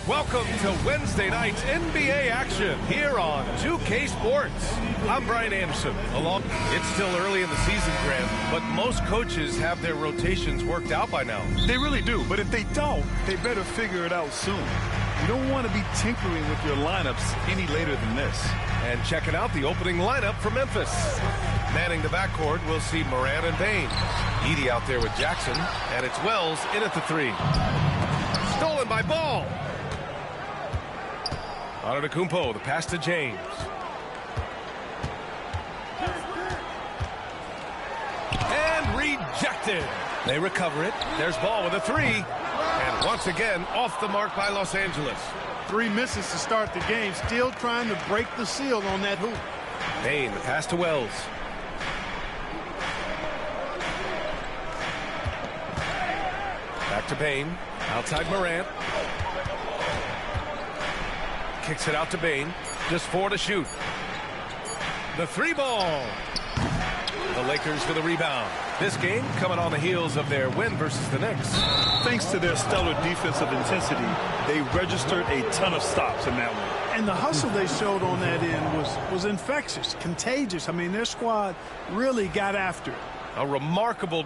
Welcome to Wednesday night's NBA action here on 2K Sports. I'm Brian Anderson. It's still early in the season, Grant, but most coaches have their rotations worked out by now. They really do, but if they don't, they better figure it out soon. You don't want to be tinkering with your lineups any later than this. And checking out the opening lineup for Memphis. Manning the backcourt, we'll see Morant and Bane. Edey out there with Jackson, and it's Wells in at the three. Stolen by Ball. Antetokounmpo, the pass to James. And rejected. They recover it. There's Ball with a three. And once again, off the mark by Los Angeles. 3 misses to start the game. Still trying to break the seal on that hoop. Bane, the pass to Wells. Back to Bane. Outside Morant. Kicks it out to Bane. Just 4 to shoot. The 3-ball. The Lakers for the rebound. This game coming on the heels of their win versus the Knicks. Thanks to their stellar defensive intensity, they registered a ton of stops in that one. And the hustle they showed on that end was infectious, contagious. I mean, their squad really got after it. A remarkable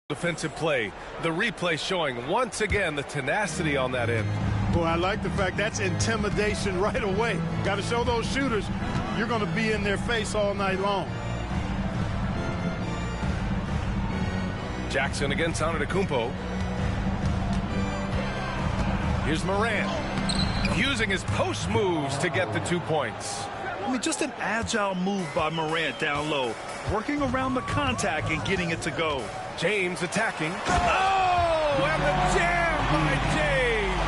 defensive play. The replay showing once again the tenacity on that end. Boy, I like the fact that's intimidation right away. Got to show those shooters you're going to be in their face all night long. Jackson against Antetokounmpo. Here's Morant. Using his post moves to get the 2 points. I mean, just an agile move by Morant down low, working around the contact and getting it to go. James attacking. Oh, and the jam by James.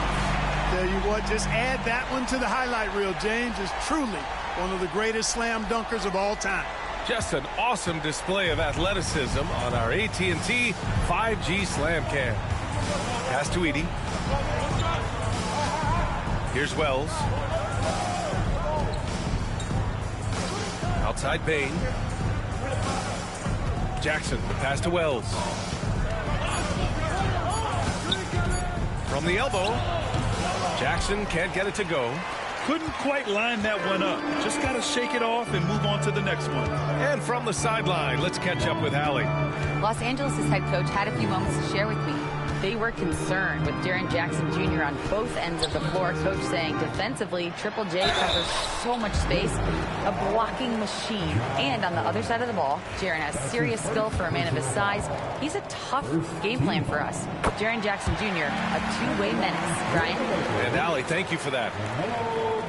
Tell you what, just add that one to the highlight reel. James is truly one of the greatest slam dunkers of all time. Just an awesome display of athleticism on our AT&T 5G Slam Cam. Pass to Edey. Here's Wells. Outside Bane. Jackson, the pass to Wells. From the elbow. Jackson can't get it to go. Couldn't quite line that one up. Just got to shake it off and move on to the next one. And from the sideline, let's catch up with Allie. Los Angeles' head coach had a few moments to share with me. They were concerned with Jaren Jackson Jr. on both ends of the floor. Coach saying defensively, Triple J covers so much space, a blocking machine. And on the other side of the ball, Jaren has serious skill for a man of his size. He's a tough game plan for us. Jaren Jackson Jr., a two-way menace. Brian? And Allie, thank you for that.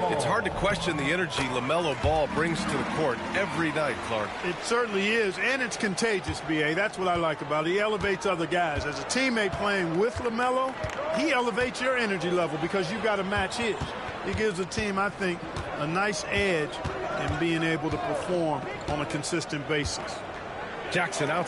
It's hard to question the energy LaMelo Ball brings to the court every night, Clark. It certainly is, and it's contagious, B.A. That's what I like about it. He elevates other guys. As a teammate playing with LaMelo, he elevates your energy level because you've got to match his. He gives the team, I think, a nice edge in being able to perform on a consistent basis. Jackson outside.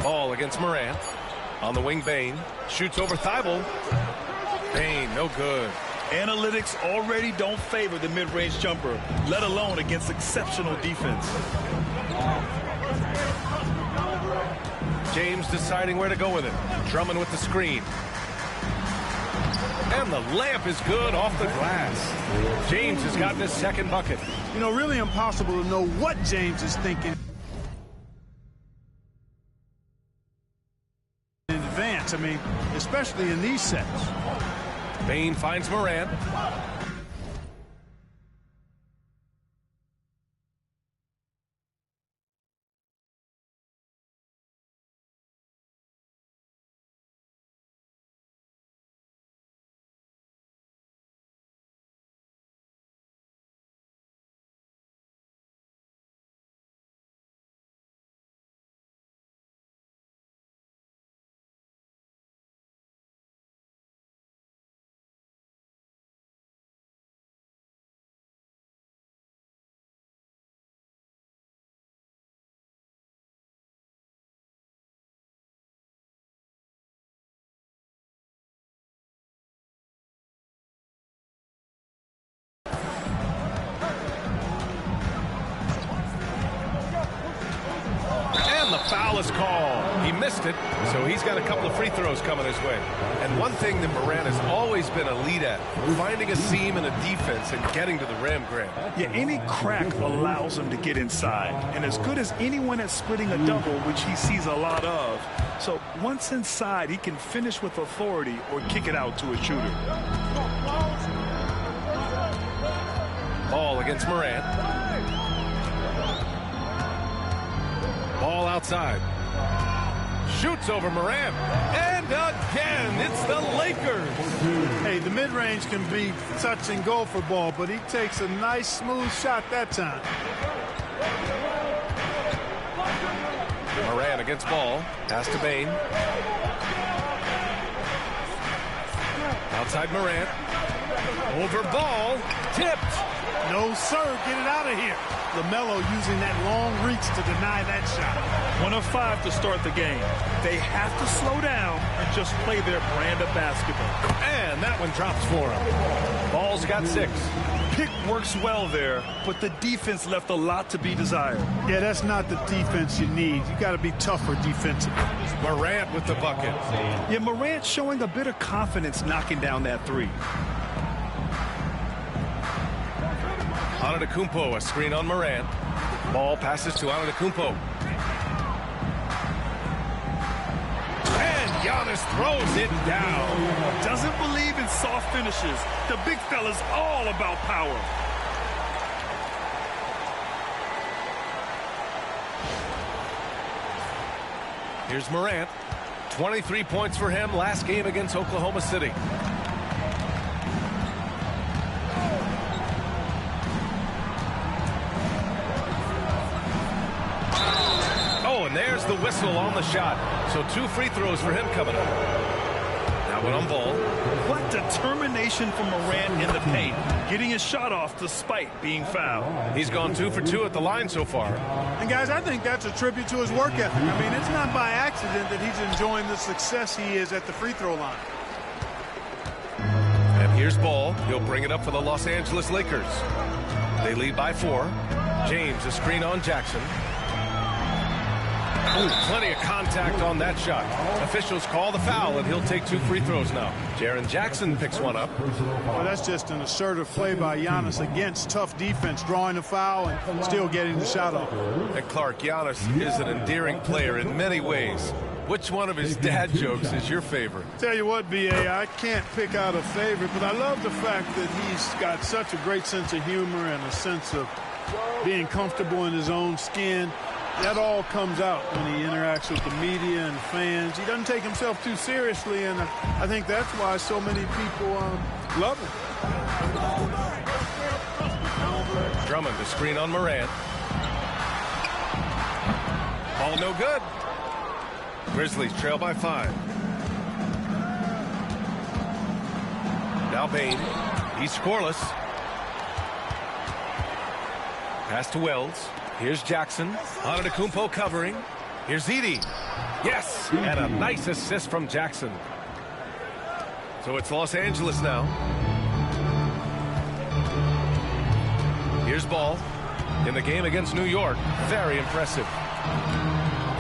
Ball against Morant. On the wing, Bane. Shoots over Thibault. Bane, no good. Analytics already don't favor the mid-range jumper, let alone against exceptional defense. James deciding where to go with it. Drummond with the screen. And the layup is good off the glass. James has gotten his second bucket. You know, really impossible to know what James is thinking in advance. I mean, especially in these sets. Bane finds Morant. Careless call. He missed it, so he's got a couple of free throws coming his way. And one thing that Morant has always been a lead at, finding a seam in a defense and getting to the rim, Graham. Yeah, any crack allows him to get inside. And as good as anyone at splitting a double, which he sees a lot of. So once inside, he can finish with authority or kick it out to a shooter. Ball against Morant. Ball outside. Shoots over Morant. And again, it's the Lakers. Hey, the mid-range can be touch and go for ball, but he takes a nice, smooth shot that time. Morant against ball. Pass to Bain. Outside Morant. Over ball. Tipped. No, sir. Get it out of here. LaMelo using that long reach to deny that shot. 1 of 5 to start the game. They have to slow down and just play their brand of basketball. And that one drops for him. Ball's got 6. Pick works well there, but the defense left a lot to be desired. Yeah, that's not the defense you need. You got to be tougher defensively. Morant with the bucket. Yeah, Morant showing a bit of confidence knocking down that three. Antetokounmpo, a screen on Morant. Ball passes to Antetokounmpo. And Giannis throws it down. Doesn't believe in soft finishes. The big fella's all about power. Here's Morant. 23 points for him last game against Oklahoma City. And there's the whistle on the shot. So 2 free throws for him coming up. Now one on ball. What determination from Morant in the paint. Getting his shot off despite being fouled. He's gone 2 for 2 at the line so far. And guys, I think that's a tribute to his work ethic. I mean, it's not by accident that he's enjoying the success he is at the free throw line. And here's ball. He'll bring it up for the Los Angeles Lakers. They lead by 4. James, a screen on Jackson. Ooh, plenty of contact on that shot. Officials call the foul, and he'll take 2 free throws now. Jaren Jackson picks one up. Well, that's just an assertive play by Giannis against tough defense, drawing the foul and still getting the shot off. And Clark, Giannis is an endearing player in many ways. Which one of his dad jokes is your favorite? Tell you what, B.A., I can't pick out a favorite, but I love the fact that he's got such a great sense of humor and a sense of being comfortable in his own skin. That all comes out when he interacts with the media and fans. He doesn't take himself too seriously, and I think that's why so many people love him. Drummond, the screen on Morant. Ball no good. Grizzlies trail by 5. Now Bain. He's scoreless. Pass to Wells. Here's Jackson. Antetokounmpo covering. Here's Edey. Yes! And a nice assist from Jackson. So it's Los Angeles now. Here's Ball. In the game against New York. Very impressive.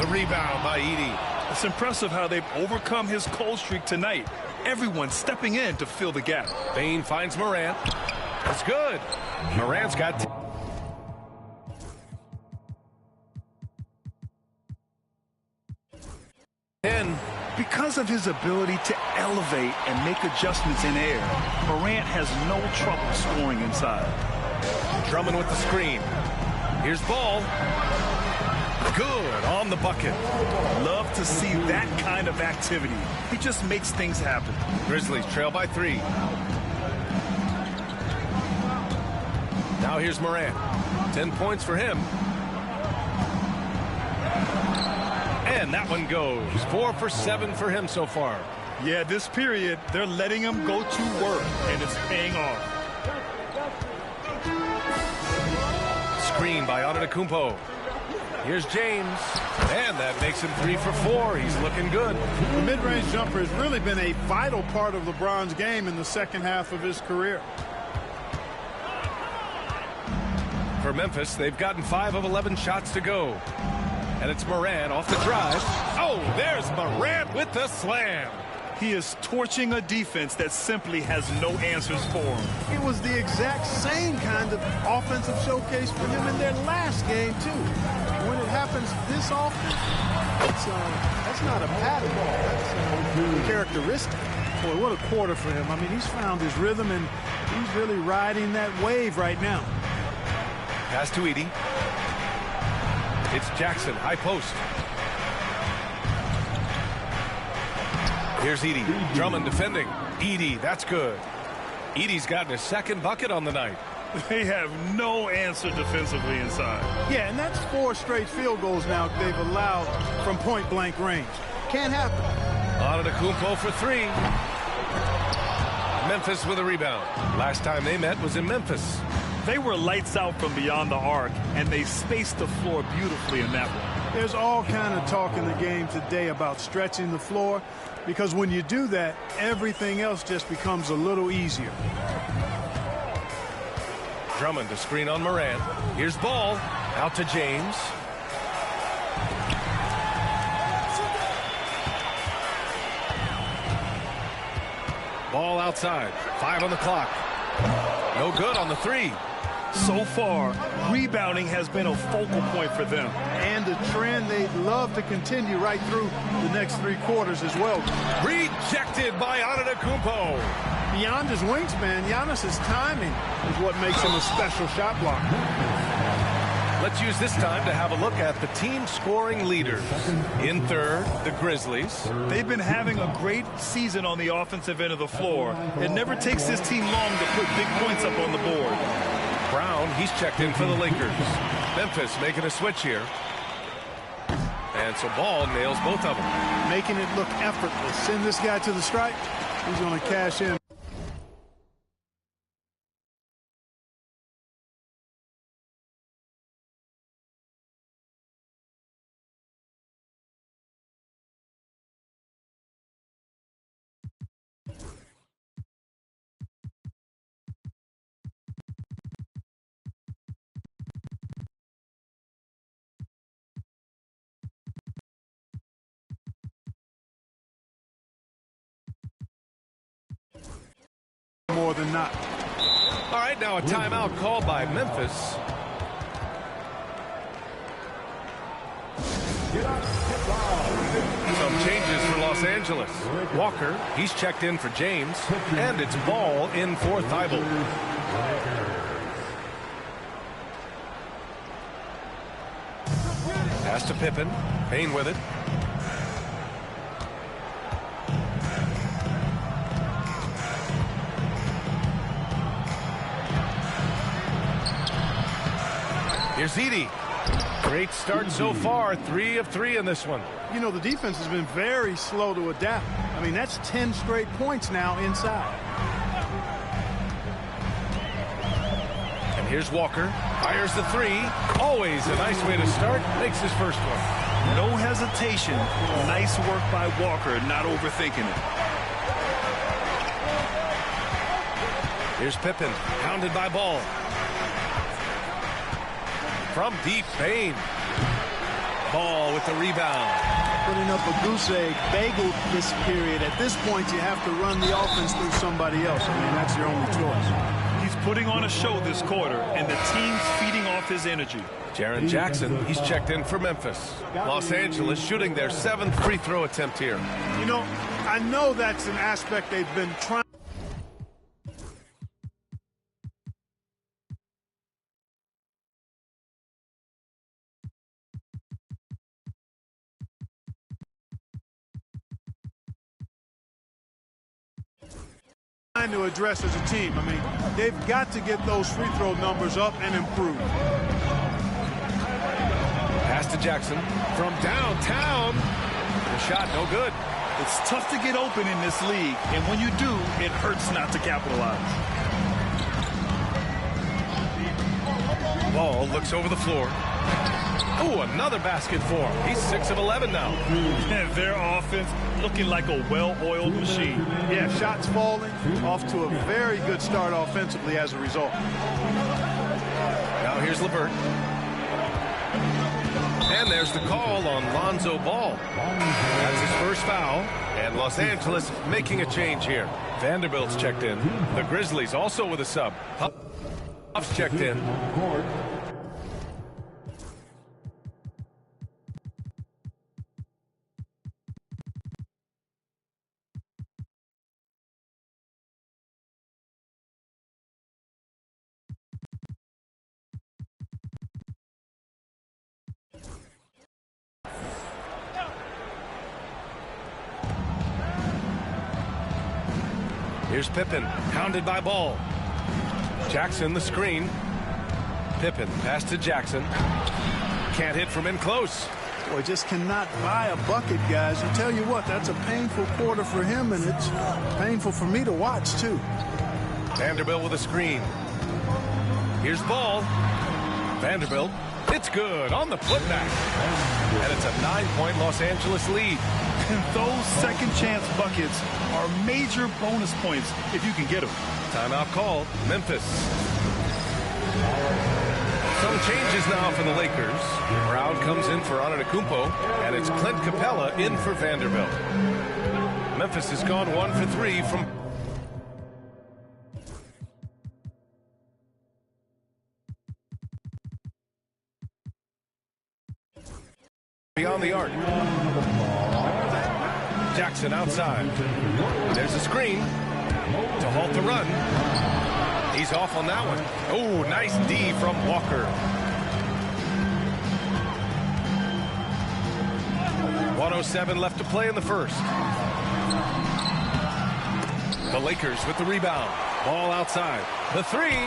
The rebound by Edey. It's impressive how they've overcome his cold streak tonight. Everyone stepping in to fill the gap. Bain finds Morant. That's good. Morant's got 10. Because of his ability to elevate and make adjustments in air, Morant has no trouble scoring inside. Drummond with the screen. Here's Ball. Good on the bucket. Love to see that kind of activity. He just makes things happen. Grizzlies trail by 3. Now here's Morant. 10 points for him. And that one goes. 4 for 7 for him so far. Yeah, this period, they're letting him go to work, and it's paying off. Screen by Antetokounmpo. Here's James. And that makes him 3 for 4. He's looking good. The mid-range jumper has really been a vital part of LeBron's game in the second half of his career. For Memphis, they've gotten 5 of 11 shots to go. And it's Moran off the drive. Oh, there's Moran with the slam. He is torching a defense that simply has no answers for him. It was the exact same kind of offensive showcase for him in their last game, too. When it happens this often, that's not a pattern. That's characteristic. Boy, what a quarter for him. I mean, he's found his rhythm, and he's really riding that wave right now. Pass to Edey. It's Jackson, high post. Here's Edey. Drummond defending. Edey, that's good. Edey's gotten his second bucket on the night. They have no answer defensively inside. Yeah, and that's 4 straight field goals now they've allowed from point-blank range. Can't happen. Antetokounmpo for 3. Memphis with a rebound. Last time they met was in Memphis. They were lights out from beyond the arc, and they spaced the floor beautifully in that one. There's all kind of talk in the game today about stretching the floor, because when you do that, everything else just becomes a little easier. Drummond to screen on Moran. Here's Ball. Out to James. Ball outside. 5 on the clock. No good on the 3. So far, rebounding has been a focal point for them. And a trend they'd love to continue right through the next 3 quarters as well. Rejected by Antetokounmpo. Beyond his wingspan, Giannis's timing is what makes him a special shot blocker. Let's use this time to have a look at the team scoring leaders. In third, the Grizzlies. They've been having a great season on the offensive end of the floor. It never takes this team long to put big points up on the board. Brown, he's checked in for the Lakers. Memphis making a switch here. And so Ball nails both of them. Making it look effortless. Send this guy to the stripe. He's going to cash in. More than not. All right, now a timeout called by Memphis. Some changes for Los Angeles. Walker, he's checked in for James. And it's Ball in for Thibault. Pass to Pippen. Payne with it. Here's Edey. Great start so far. 3 of 3 in this one. You know, the defense has been very slow to adapt. I mean, that's 10 straight points now inside. And here's Walker. Fires the 3. Always a nice way to start. Makes his first one. No hesitation. Nice work by Walker, not overthinking it. Here's Pippen. Pounded by Ball. From deep, Payne. Ball with the rebound. Putting up a goose egg, bagel this period. At this point, you have to run the offense through somebody else. I mean, that's your only choice. He's putting on a show this quarter, and the team's feeding off his energy. Jaren Jackson, he's checked in for Memphis. Los Angeles shooting their 7th free throw attempt here. You know, I know that's an aspect they've been trying to address as a team. I mean, they've got to get those free throw numbers up and improve. Pass to Jackson from downtown. The shot no good. It's tough to get open in this league, and when you do, it hurts not to capitalize. Ball looks over the floor. Oh, another basket for him. He's 6 of 11 now. And their offense looking like a well-oiled machine. Yeah, shots falling. Off to a very good start offensively as a result. Now here's LeVert. And there's the call on Lonzo Ball. That's his first foul. And Los Angeles making a change here. Vanderbilt's checked in. The Grizzlies also with a sub. Puff's checked in. Here's Pippen, pounded by Ball. Jackson the screen. Pippen pass to Jackson. Can't hit from in close. Boy, just cannot buy a bucket, guys. I tell you what, that's a painful quarter for him, and it's painful for me to watch, too. Vanderbilt with a screen. Here's Ball. Vanderbilt. It's good on the putback. And it's a 9-point Los Angeles lead. And those second chance buckets are major bonus points if you can get them. Timeout called. Memphis. Some changes now for the Lakers. Brown comes in for Antetokounmpo, and it's Clint Capella in for Vanderbilt. Memphis has gone 1 for 3 from beyond the arc. Jackson outside. There's a screen to halt the run. He's off on that one. Oh, nice D from Walker. .107 left to play in the first. The Lakers with the rebound. Ball outside. The three.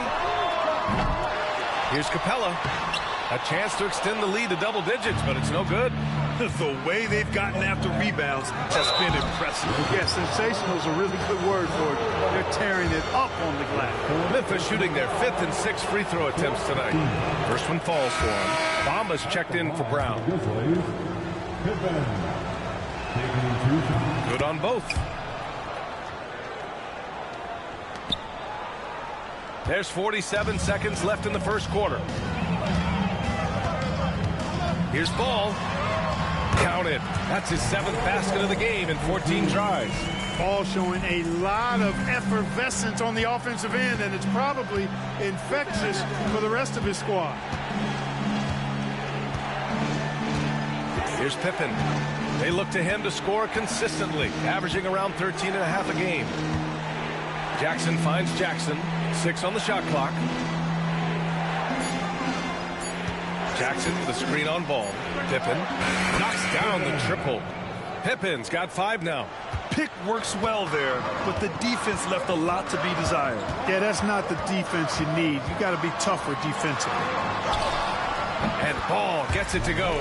Here's Capella. A chance to extend the lead to double digits, but it's no good. The way they've gotten after rebounds has been impressive. Yeah, sensational is a really good word for it. They're tearing it up on the glass. Memphis shooting their 5th and 6th free throw attempts tonight. First one falls for him. Bamba's checked in for Brown. Good on both. There's 47 seconds left in the first quarter. Here's Ball. Counted. That's his 7th basket of the game in 14 tries. Ball showing a lot of effervescence on the offensive end, and it's probably infectious for the rest of his squad. Here's Pippen. They look to him to score consistently, averaging around 13.5 a game. Jackson finds Jackson. 6 on the shot clock. Jackson with a screen on Ball. Pippen knocks down the triple. Pippen's got 5 now. Pick works well there, but the defense left a lot to be desired. Yeah, that's not the defense you need. You got to be tougher defensively. And Ball gets it to go.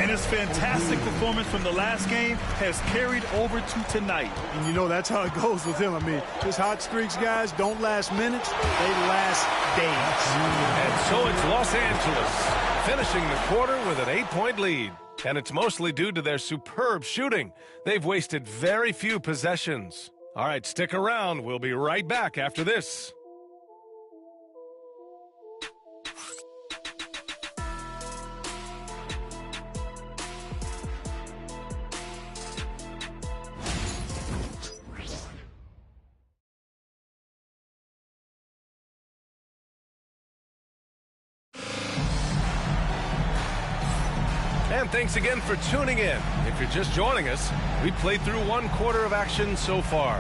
And his fantastic performance from the last game has carried over to tonight. And you know that's how it goes with him. I mean, his hot streaks, guys, don't last minutes. They last days. And so it's Los Angeles finishing the quarter with an 8-point lead. And it's mostly due to their superb shooting. They've wasted very few possessions. All right, stick around. We'll be right back after this. And thanks again for tuning in. If you're just joining us, we played through 1 quarter of action so far.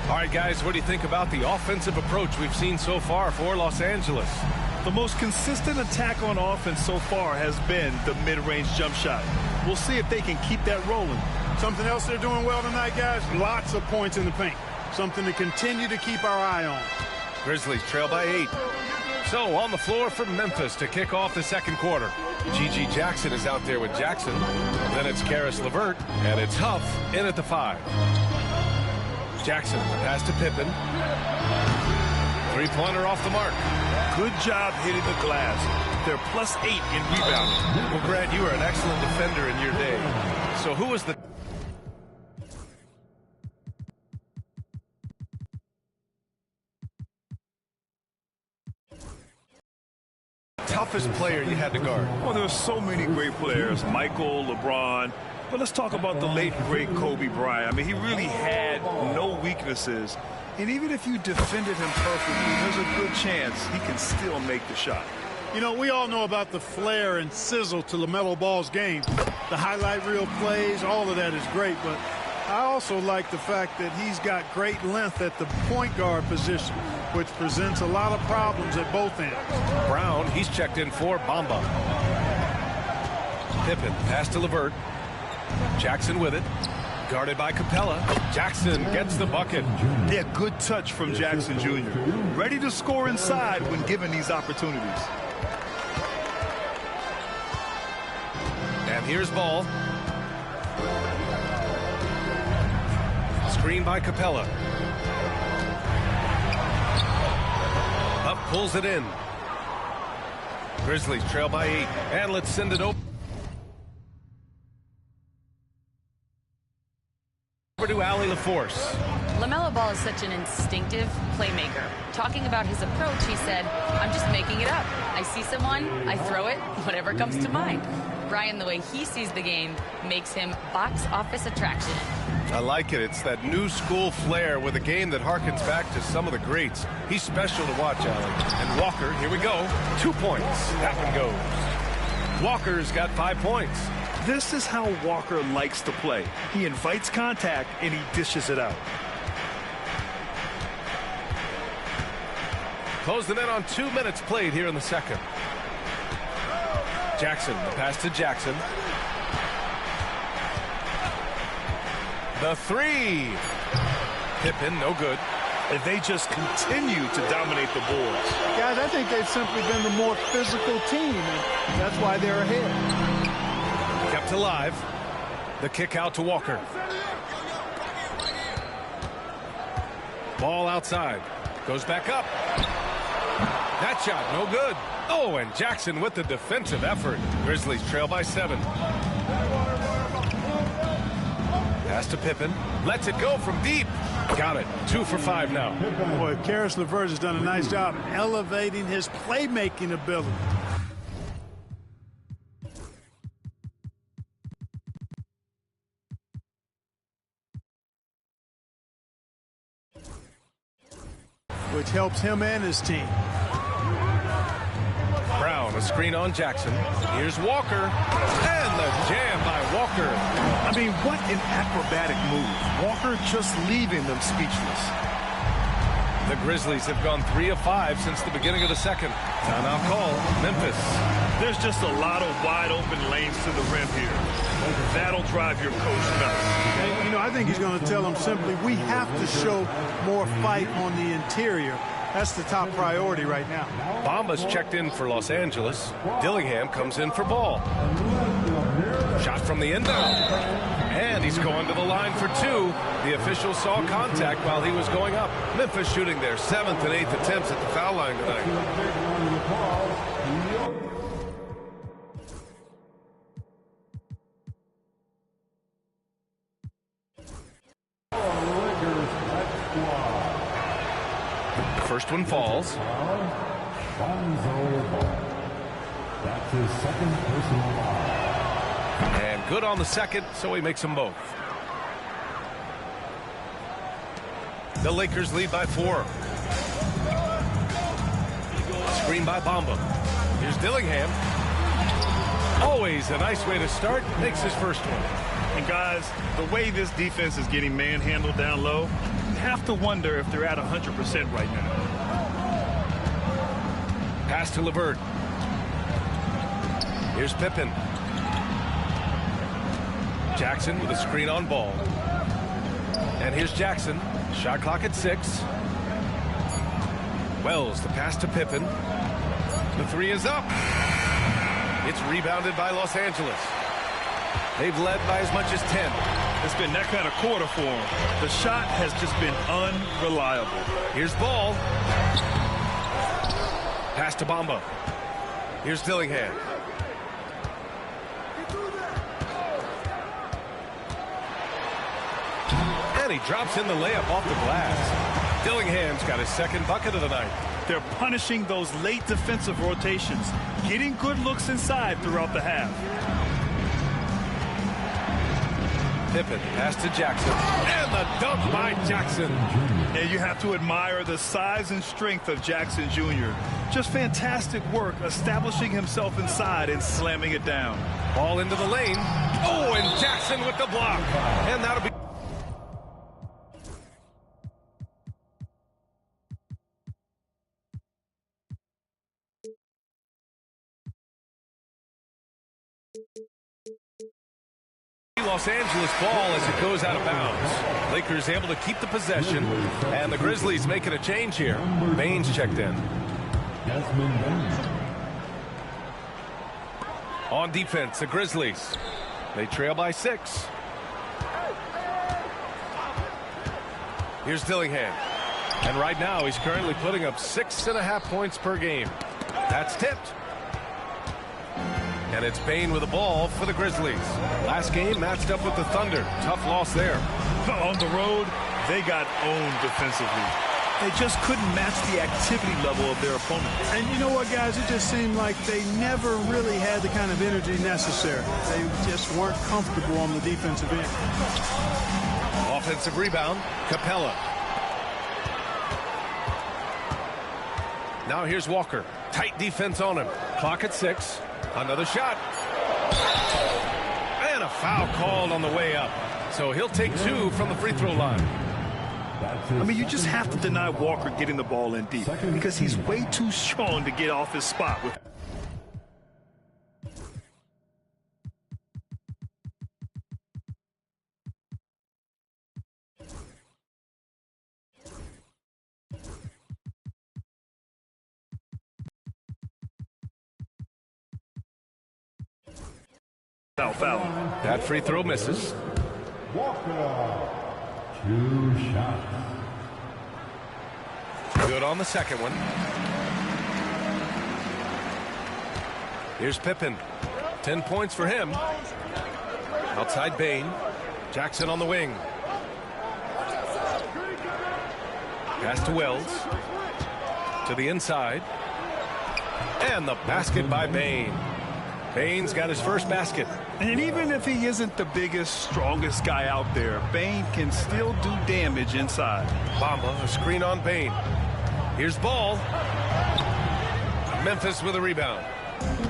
All right, guys, what do you think about the offensive approach we've seen so far for Los Angeles? The most consistent attack on offense so far has been the mid-range jump shot. We'll see if they can keep that rolling. Something else they're doing well tonight, guys, lots of points in the paint. Something to continue to keep our eye on. Grizzlies trail by 8. So on the floor for Memphis to kick off the second quarter. G.G. Jackson is out there with Jackson. Then it's Karis LeVert, and it's Huff in at the 5. Jackson pass to Pippen. 3-pointer off the mark. Good job hitting the glass. They're +8 in rebounding. Well, Grant, you were an excellent defender in your day. So who was the toughest player you had to guard? Well, there's so many great players, Michael, LeBron. But let's talk about the late, great Kobe Bryant. I mean, he really had no weaknesses. And even if you defended him perfectly, there's a good chance he can still make the shot. You know, we all know about the flair and sizzle to LaMelo Ball's game. The highlight reel plays, all of that is great. But I also like the fact that he's got great length at the point guard position, which presents a lot of problems at both ends. Brown, he's checked in for Bamba. Pippen, pass to LeVert. Jackson with it. Guarded by Capella. Jackson gets the bucket. Yeah, good touch from Jackson Jr. Ready to score inside when given these opportunities. And here's Ball. Screen by Capella. Up, pulls it in. Grizzlies trail by 8. And let's send it over to Allie LaForce. LaMelo Ball is such an instinctive playmaker. Talking about his approach, he said, I'm just making it up. I see someone, I throw it, whatever comes to mind. Brian, the way he sees the game makes him box office attraction. I like it. It's that new school flair with a game that harkens back to some of the greats. He's special to watch, Allie. And Walker, here we go. 2 points. That one goes. Walker's got 5 points. This is how Walker likes to play. He invites contact and he dishes it out. Close the net on 2 minutes played here in the second. Jackson, the pass to Jackson. The 3. Pippen, no good. And they just continue to dominate the boards. Guys, I think they've simply been the more physical team, and that's why they're ahead. Kept alive. The kick out to Walker. Ball outside. Goes back up. That shot, no good. Oh, and Jackson with the defensive effort. Grizzlies trail by 7. Pass to Pippen. Lets it go from deep. Got it. 2 for 5 now. Boy, Karis LeVert has done a nice job elevating his playmaking ability. Which helps him and his team. Brown, a screen on Jackson. Here's Walker. And the jam by Walker. I mean, what an acrobatic move. Walker just leaving them speechless. The Grizzlies have gone 3 of 5 since the beginning of the second. Timeout call, Memphis. There's just a lot of wide open lanes to the rim here. That'll drive your coach nuts. And, you know, I think he's going to tell them simply, we have to show more fight on the interior. That's the top priority right now. Bamba's checked in for Los Angeles. Dillingham comes in for Ball. Shot from the inbound. And he's going to the line for 2. The official saw contact while he was going up. Memphis shooting their 7th and 8th attempts at the foul line tonight. First one falls. That's his second personal foul. And good on the second, so he makes them both. The Lakers lead by 4. Screen by Bamba. Here's Dillingham. Always a nice way to start. Makes his first one. And guys, the way this defense is getting manhandled down low, you have to wonder if they're at 100% right now. Pass to LeVert. Here's Pippen. Jackson with a screen on Ball. And here's Jackson. Shot clock at 6. Wells, the pass to Pippen. The 3 is up. It's rebounded by Los Angeles. They've led by as much as 10. It's been that kind of quarter for them. The shot has just been unreliable. Here's Ball. Pass to Bamba. Here's Dillingham. And he drops in the layup off the glass. Dillingham's got his second bucket of the night. They're punishing those late defensive rotations, getting good looks inside throughout the half. Pippen pass to Jackson, and the dunk by Jackson. And you have to admire the size and strength of Jackson Jr. Just fantastic work establishing himself inside and slamming it down. Ball into the lane. Oh, and Jackson with the block. And that'll be... Los Angeles ball as it goes out of bounds. Lakers able to keep the possession, and the Grizzlies making a change here. Baines checked in. On defense, the Grizzlies. They trail by 6. Here's Dillingham. And right now, he's currently putting up 6.5 points per game. That's tipped. And it's Bane with the ball for the Grizzlies. Last game matched up with the Thunder. Tough loss there. On the road, they got owned defensively. They just couldn't match the activity level of their opponents. And you know what, guys? It just seemed like they never really had the kind of energy necessary. They just weren't comfortable on the defensive end. Offensive rebound, Capella. Now here's Walker. Tight defense on him. Clock at 6. Another shot. And a foul called on the way up. So he'll take 2 from the free throw line. I mean, you just have to deny Walker getting the ball in deep because he's way too strong to get off his spot. Foul. That free throw misses. Walker. 2 shots. Good on the second one. Here's Pippen. 10 points for him. Outside Bane. Jackson on the wing. Pass to Wells. To the inside. And the basket by Bane. Bane's got his first basket. And even if he isn't the biggest, strongest guy out there, Bane can still do damage inside. Bamba, a screen on Bane. Here's Ball. Memphis with a rebound.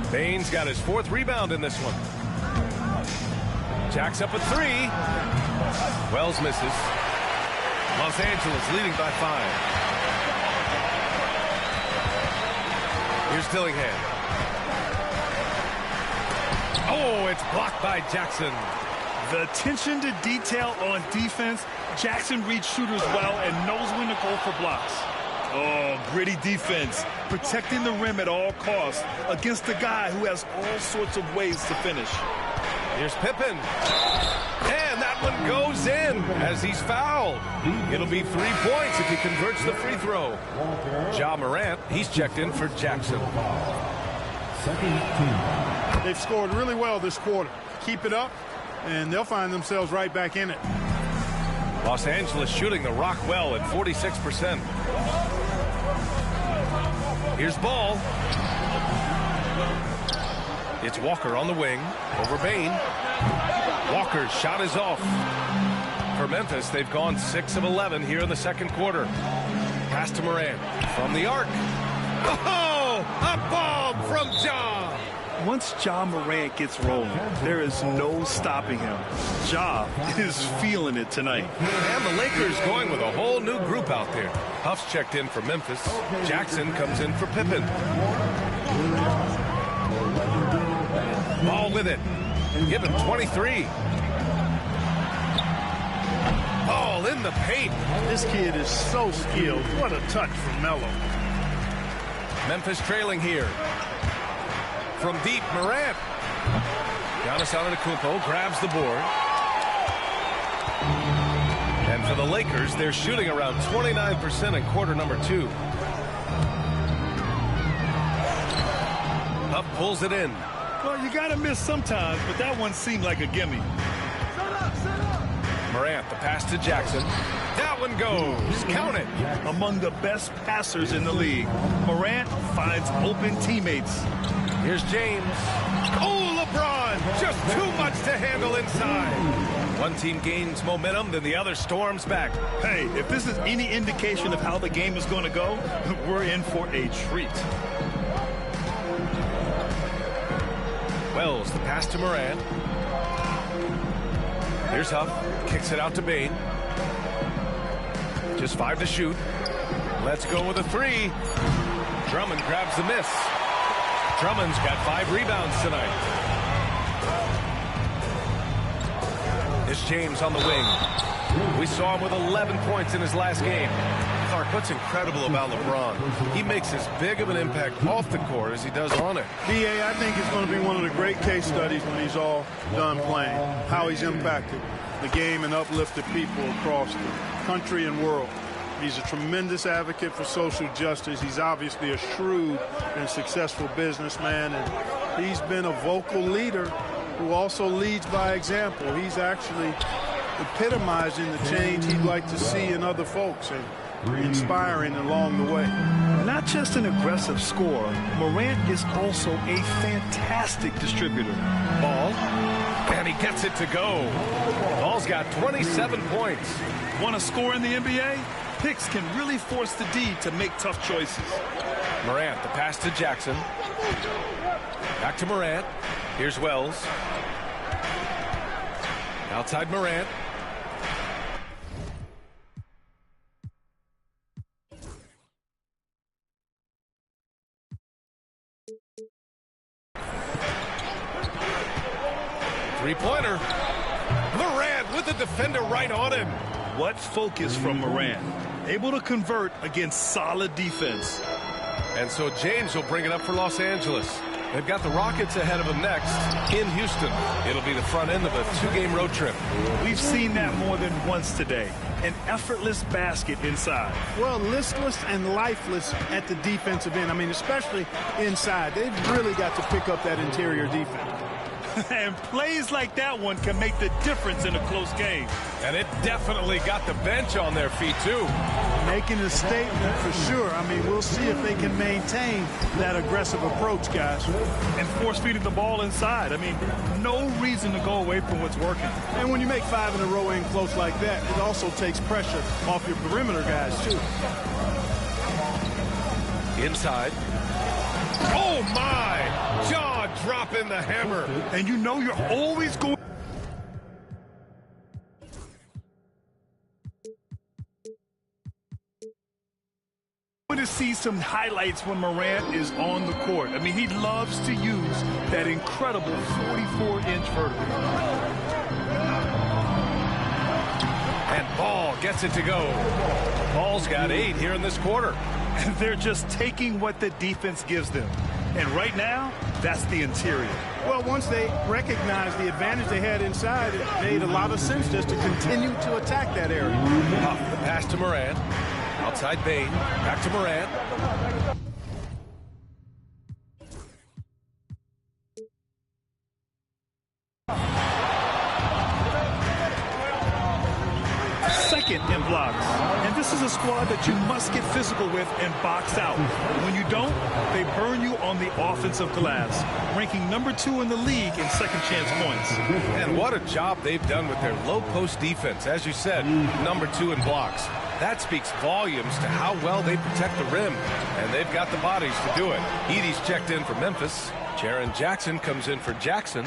Bane's got his 4th rebound in this one. Jack's up at 3. Wells misses. Los Angeles leading by 5. Here's Dillingham. Oh, it's blocked by Jackson. The attention to detail on defense. Jackson reads shooters well and knows when to go for blocks. Oh, gritty defense. Protecting the rim at all costs against a guy who has all sorts of ways to finish. Here's Pippen. And that one goes in as he's fouled. It'll be 3 points if he converts the free throw. Ja Morant, he's checked in for Jackson. Second team. They've scored really well this quarter. Keep it up, and they'll find themselves right back in it. Los Angeles shooting the rock well at 46%. Here's Ball. It's Walker on the wing over Bane. Walker's shot is off. For Memphis, they've gone 6 of 11 here in the second quarter. Pass to Morant from the arc. Oh, a bomb from Ja. Once Ja Morant gets rolling, there is no stopping him. Ja is feeling it tonight. And the Lakers going with a whole new group out there. Huff's checked in for Memphis. Jackson comes in for Pippen. Ball with it. Give him 23. Ball in the paint. This kid is so skilled. What a touch from Melo. Memphis trailing here. From deep, Morant. Giannis Antetokounmpo grabs the board. And for the Lakers, they're shooting around 29% in quarter number 2. Huff pulls it in. Well, you got to miss sometimes, but that one seemed like a gimme. Morant, the pass to Jackson. That that one goes. Count it. Among the best passers in the league, Morant finds open teammates. Here's James. Oh, LeBron! Just too much to handle inside. One team gains momentum, then the other storms back. Hey, if this is any indication of how the game is going to go, we're in for a treat. Wells, the pass to Morant. Here's Huff. Kicks it out to Bain. Just 5 to shoot. Let's go with a 3. Drummond grabs the miss. Drummond's got 5 rebounds tonight. It's James on the wing. We saw him with 11 points in his last game. Clark, what's incredible about LeBron? He makes as big of an impact off the court as he does on it. B.A., I think it's going to be one of the great case studies when he's all done playing, how he's impacted the game and uplifted people across the country and world. He's a tremendous advocate for social justice. He's obviously a shrewd and successful businessman, and he's been a vocal leader who also leads by example. He's actually epitomizing the change he'd like to see in other folks and inspiring along the way. Not just an aggressive scorer, Morant is also a fantastic distributor. Ball, and he gets it to go. Ball's got 27 points. Want to score in the NBA? Picks can really force the D to make tough choices. Morant, the pass to Jackson. Back to Morant. Here's Wells. Outside Morant. Three-pointer. Morant with the defender right on him. What focus from Morant. Able to convert against solid defense. And so James will bring it up for Los Angeles. They've got the Rockets ahead of them next in Houston. It'll be the front end of a 2-game road trip. We've seen that more than once today. An effortless basket inside. Well, listless and lifeless at the defensive end. I mean, especially inside. They've really got to pick up that interior defense. And plays like that one can make the difference in a close game. And it definitely got the bench on their feet, too. Making a statement for sure. I mean, we'll see if they can maintain that aggressive approach, guys. And force-feeding the ball inside. I mean, no reason to go away from what's working. And when you make 5 in a row in close like that, it also takes pressure off your perimeter guys, too. Inside. Oh, my! Jaw dropping the hammer. And you know you're always going to see some highlights when Morant is on the court. I mean, he loves to use that incredible 44-inch vertical. And Ball gets it to go. Ball's got 8 here in this quarter. And they're just taking what the defense gives them. And right now, that's the interior. Well, once they recognized the advantage they had inside, it made a lot of sense just to continue to attack that area. Huff, the pass to Morant. Outside Bain. Back to Morant. Second in blocks. And this is a squad that you must get physical with and box out. When you don't, they burn you on the offensive glass, ranking #2 in the league in second chance points. And what a job they've done with their low post defense. As you said, #2 in blocks. That speaks volumes to how well they protect the rim. And they've got the bodies to do it. Edey's checked in for Memphis. Jaren Jackson comes in for Jackson.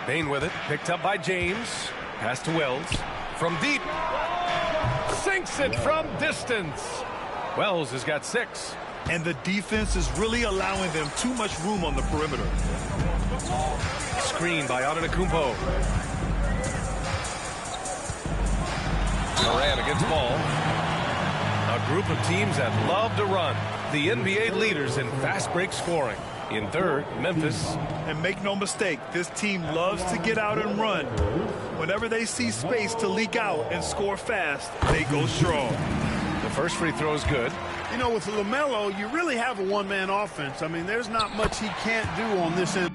Bain with it, picked up by James. Pass to Wells. From deep. Sinks it from distance. Wells has got 6. And the defense is really allowing them too much room on the perimeter. Screen by Antetokounmpo. Morant against Ball. A group of teams that love to run. The NBA leaders in fast break scoring. In third, Memphis. And make no mistake, this team loves to get out and run. Whenever they see space to leak out and score fast, they go strong. The first free throw is good. You know, with LaMelo, you really have a one-man offense. I mean, there's not much he can't do on this end.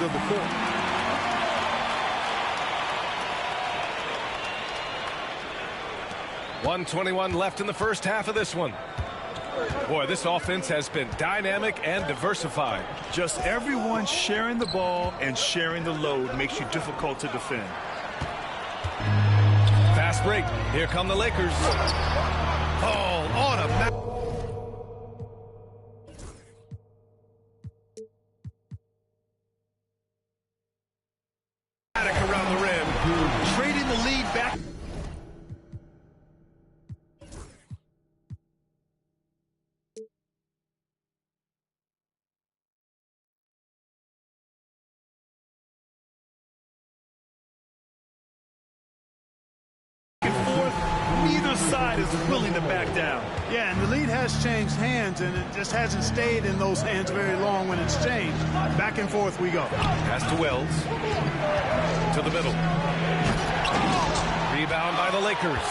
of the court. .121 left in the first half of this one. Boy, this offense has been dynamic and diversified. Just everyone sharing the ball and sharing the load makes you difficult to defend. Fast break. Here come the Lakers. Oh, automatic. Around the rim. Trading the lead back. Neither side is willing to back down. Yeah, and the lead has changed hands, and it just hasn't stayed in those hands very long when it's changed. Back and forth we go. Pass to Wells. To the middle. Rebound by the Lakers.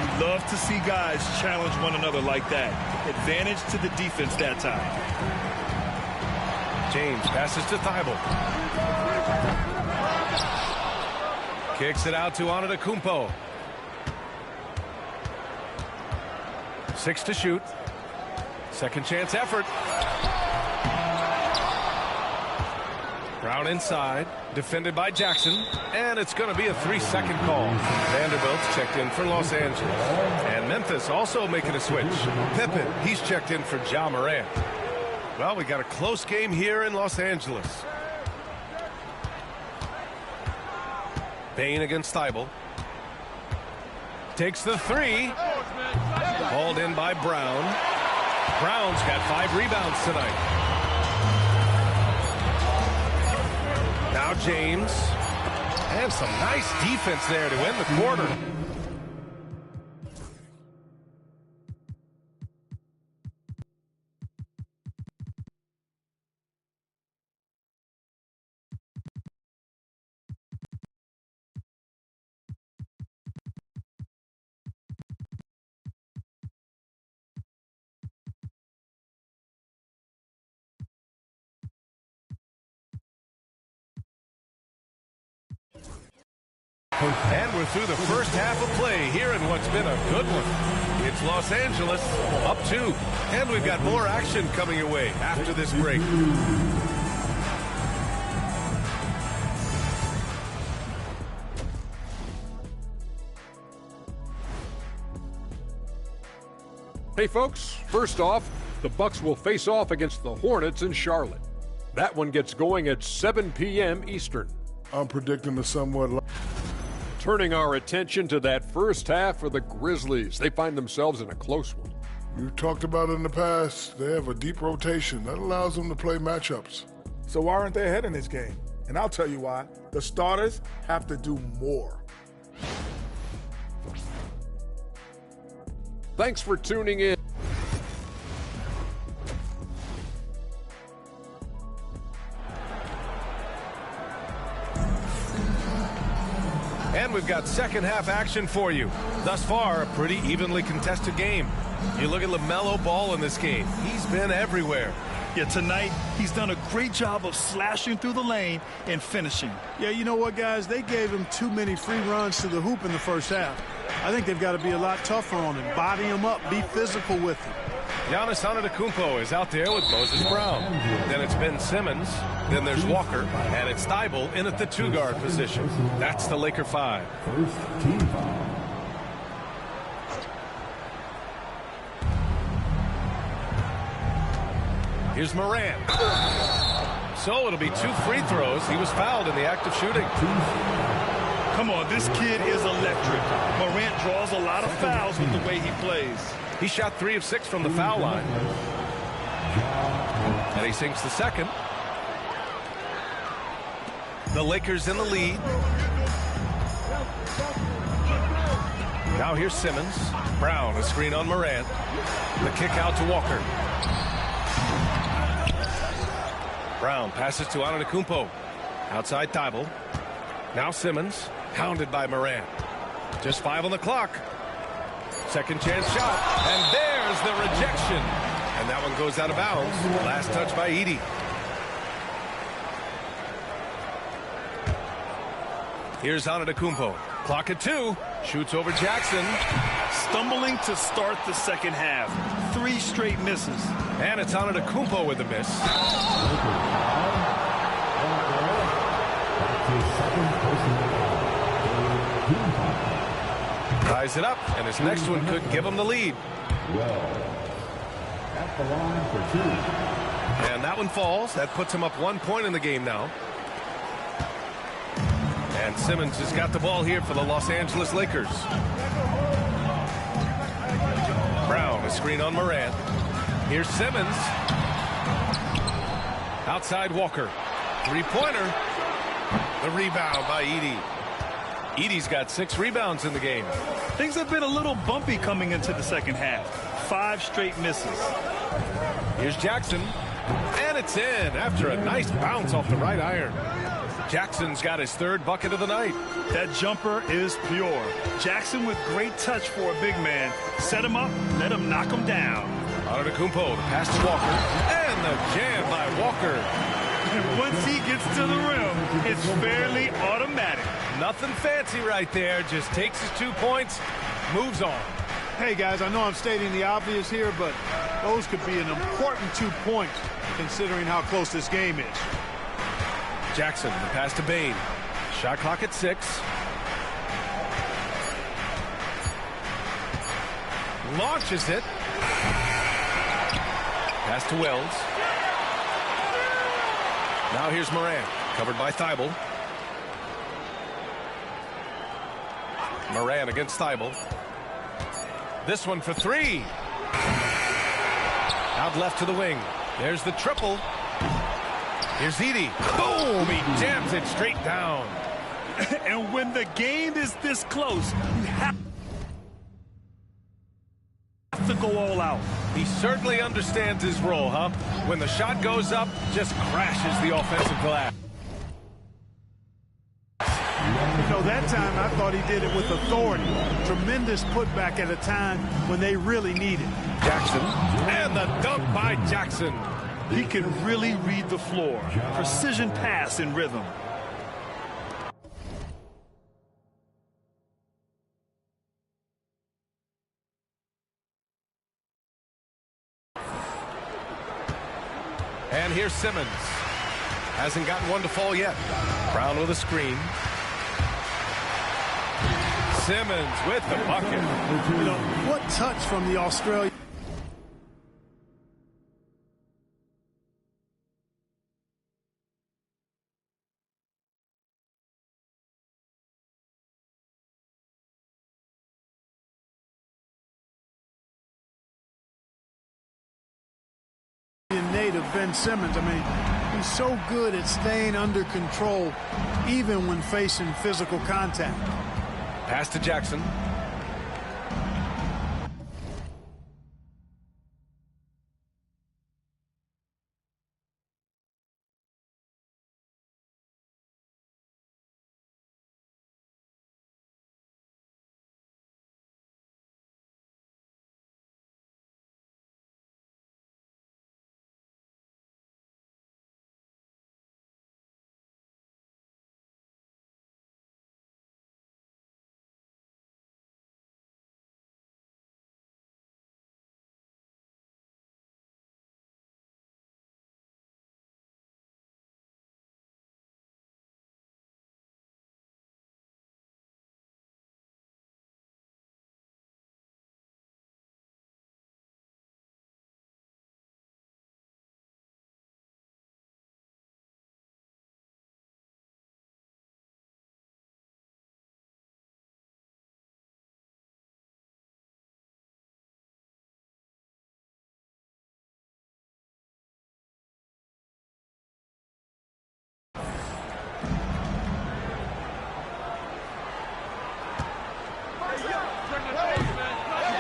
You love to see guys challenge one another like that. Advantage to the defense that time. James passes to Thibault. Kicks it out to Antetokounmpo. 6 to shoot. Second chance effort. Brown inside. Defended by Jackson. And it's going to be a 3-second call. Vanderbilt's checked in for Los Angeles. And Memphis also making a switch. Pippen, he's checked in for Ja Morant. Well, we got a close game here in Los Angeles. Bain against Thibault. Takes the 3. Hauled in by Brown. Brown's got 5 rebounds tonight. Now James. And some nice defense there to end the quarter. And we're through the first half of play here in what's been a good one. It's Los Angeles up 2. And we've got more action coming your way after this break. Hey folks, first off, the Bucks will face off against the Hornets in Charlotte. That one gets going at 7 p.m. Eastern. I'm predicting a somewhat... Turning our attention to that first half for the Grizzlies. They find themselves in a close one. You've talked about it in the past. They have a deep rotation. That allows them to play matchups. So why aren't they ahead in this game? And I'll tell you why. The starters have to do more. Thanks for tuning in. And we've got second half action for you. Thus far, a pretty evenly contested game. You look at LaMelo Ball in this game. He's been everywhere. Yeah, tonight, he's done a great job of slashing through the lane and finishing. Yeah, you know what, guys? They gave him too many free runs to the hoop in the first half. I think they've got to be a lot tougher on him. Body him up. Be physical with him. Giannis Antetokounmpo is out there with Moses Brown. Then it's Ben Simmons. Then there's Walker. And it's Thibault in at the 2-guard position. That's the Laker 5. First team foul. Here's Morant. So it'll be 2 free throws. He was fouled in the act of shooting. Come on, this kid is electric. Morant draws a lot of fouls with the way he plays. He shot 3 of 6 from the foul line. And he sinks the second. The Lakers in the lead. Now here's Simmons. Brown, a screen on Morant. The kick out to Walker. Brown passes to Antetokounmpo. Outside Thibault. Now Simmons, hounded by Morant. Just 5 on the clock. Second chance shot. And there's the rejection. And that one goes out of bounds. Last touch by Edey. Here's Antetokounmpo. Clock at 2. Shoots over Jackson. Stumbling to start the second half. 3 straight misses. And it's Antetokounmpo with a miss. Ties it up, and his next one could give him the lead. At the line for 2. And that one falls. That puts him up 1 point in the game now. And Simmons has got the ball here for the Los Angeles Lakers. Brown, a screen on Morant. Here's Simmons. Outside Walker. Three-pointer. The rebound by Edey. Edey's got 6 rebounds in the game. Things have been a little bumpy coming into the second half. 5 straight misses. Here's Jackson. And it's in after a nice bounce off the right iron. Jackson's got his 3rd bucket of the night. That jumper is pure. Jackson with great touch for a big man. Set him up, let him knock him down. Antetokounmpo, the pass to Walker. And the jam by Walker. And once he gets to the rim, it's fairly automatic. Nothing fancy right there. Just takes his 2 points, moves on. Hey, guys, I know I'm stating the obvious here, but those could be an important 2 points considering how close this game is. Jackson, the pass to Bane. Shot clock at 6. Launches it. Pass to Wells. Now here's Morant, covered by Thibault. Morant against Thibault. This one for 3. Out left to the wing. There's the triple. Here's Edey. Boom! He jams it straight down. And when the game is this close, you have to go all out. He certainly understands his role, huh? When the shot goes up, just crashes the offensive glass. You know, that time I thought he did it with authority. Tremendous putback at a time when they really need it. Jackson. And the dunk by Jackson. He can really read the floor. Precision pass in rhythm. And here's Simmons. Hasn't gotten one to fall yet. Brown with a screen. Simmons with the bucket. You know, what touch from the Australian native Ben Simmons. I mean, he's so good at staying under control even when facing physical contact. Pass to Jackson.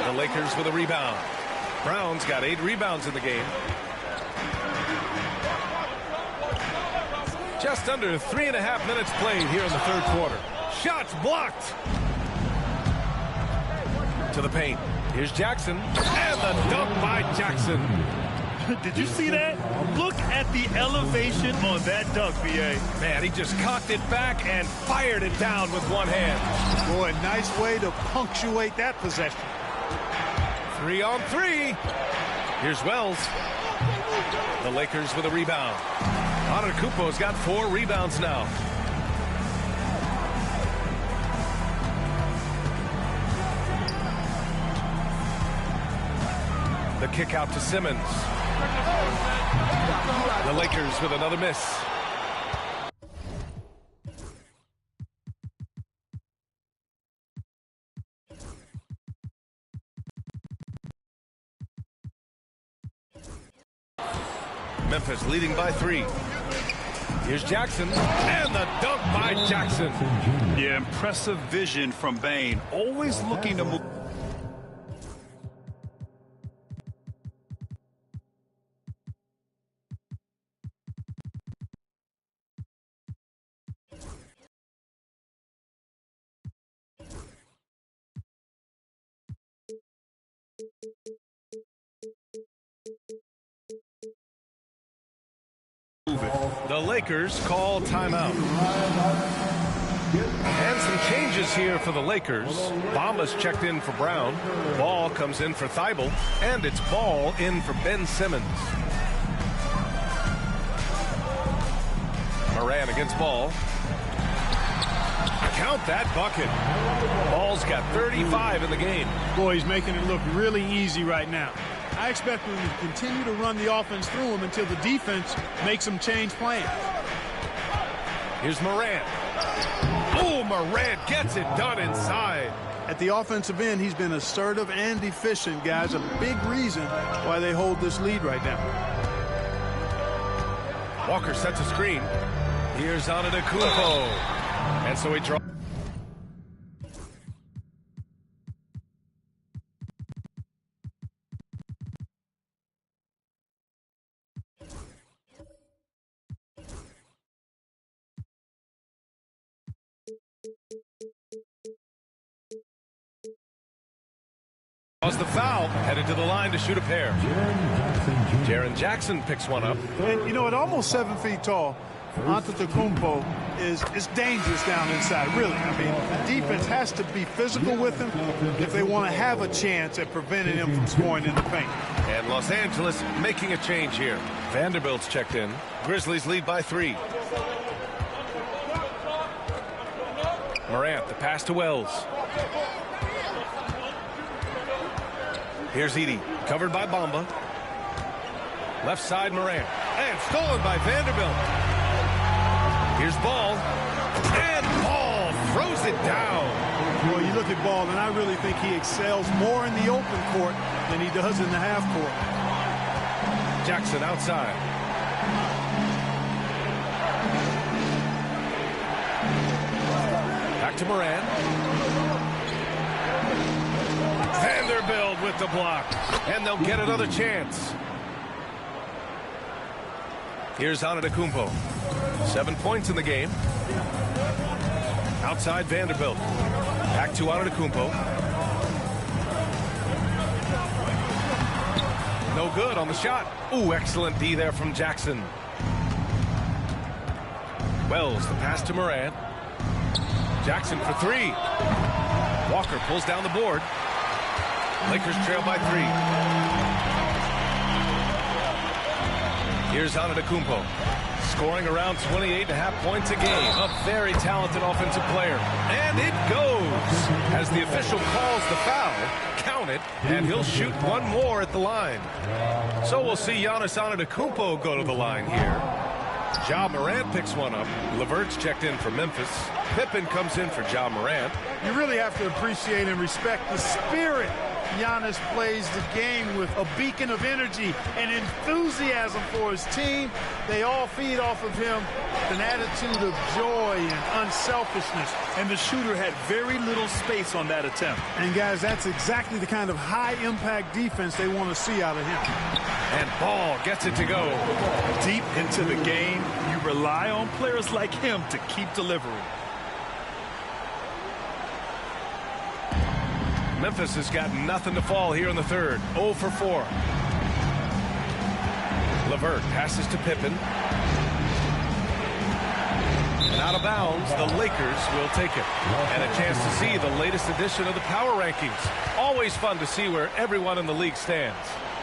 The Lakers with a rebound. Brown's got 8 rebounds in the game. Just under 3.5 minutes played here in the 3rd quarter. Shots blocked. To the paint. Here's Jackson. And the dunk by Jackson. Did you see that? Look at the elevation on that dunk, B.A. Man, he just cocked it back and fired it down with one hand. Boy, nice way to punctuate that possession. 3 on 3. Here's Wells. The Lakers with a rebound. Antetokounmpo's got 4 rebounds now. The kick out to Simmons. The Lakers with another miss. Memphis leading by 3. Here's Jackson, and the dunk by Jackson. Yeah, impressive vision from Bane. Always looking to move. The Lakers call timeout. And some changes here for the Lakers. Bamba's checked in for Brown. Ball comes in for Thibault. And it's Ball in for Ben Simmons. Moran against Ball. Count that bucket. Ball's got 35 in the game. Boy, he's making it look really easy right now. I expect them to continue to run the offense through him until the defense makes them change plans. Here's Moran. Oh, Moran gets it done inside. At the offensive end, he's been assertive and efficient, guys. A big reason why they hold this lead right now. Walker sets a screen. Here's Antetokounmpo. And so he draws. The foul, headed to the line to shoot a pair. Jaren Jackson picks one up. And, you know, at almost 7 feet tall, Antetokounmpo is dangerous down inside, really. I mean, the defense has to be physical with him if they want to have a chance at preventing him from scoring in the paint. And Los Angeles making a change here. Vanderbilt's checked in. Grizzlies lead by 3. Morant, the pass to Wells. Here's Edey, covered by Bamba. Left side, Morant. And stolen by Vanderbilt. Here's Ball. And Ball throws it down. Boy, you look at Ball, and I really think he excels more in the open court than he does in the half court. Jackson outside. Back to Morant. Vanderbilt with the block. And they'll get another chance. Here's Antetokounmpo. 7 points in the game. Outside Vanderbilt. Back to Antetokounmpo. No good on the shot. Ooh, excellent D there from Jackson. Wells, the pass to Morant. Jackson for 3. Walker pulls down the board. Lakers trail by 3. Here's Antetokounmpo, scoring around 28.5 points a game. A very talented offensive player. And it goes. As the official calls the foul, count it, and he'll shoot one more at the line. So we'll see Giannis Antetokounmpo go to the line here. Ja Morant picks one up. LeVert's checked in for Memphis. Pippen comes in for Ja Morant. You really have to appreciate and respect the spirit Giannis plays the game with, a beacon of energy and enthusiasm for his team. They all feed off of him, an attitude of joy and unselfishness. And the shooter had very little space on that attempt. And guys, that's exactly the kind of high-impact defense they want to see out of him. And Ball gets it to go. Deep into the game, you rely on players like him to keep delivering. Memphis has got nothing to fall here in the third. 0 for 4. LeVert passes to Pippen. And out of bounds, the Lakers will take it. And a chance to see the latest edition of the power rankings. Always fun to see where everyone in the league stands.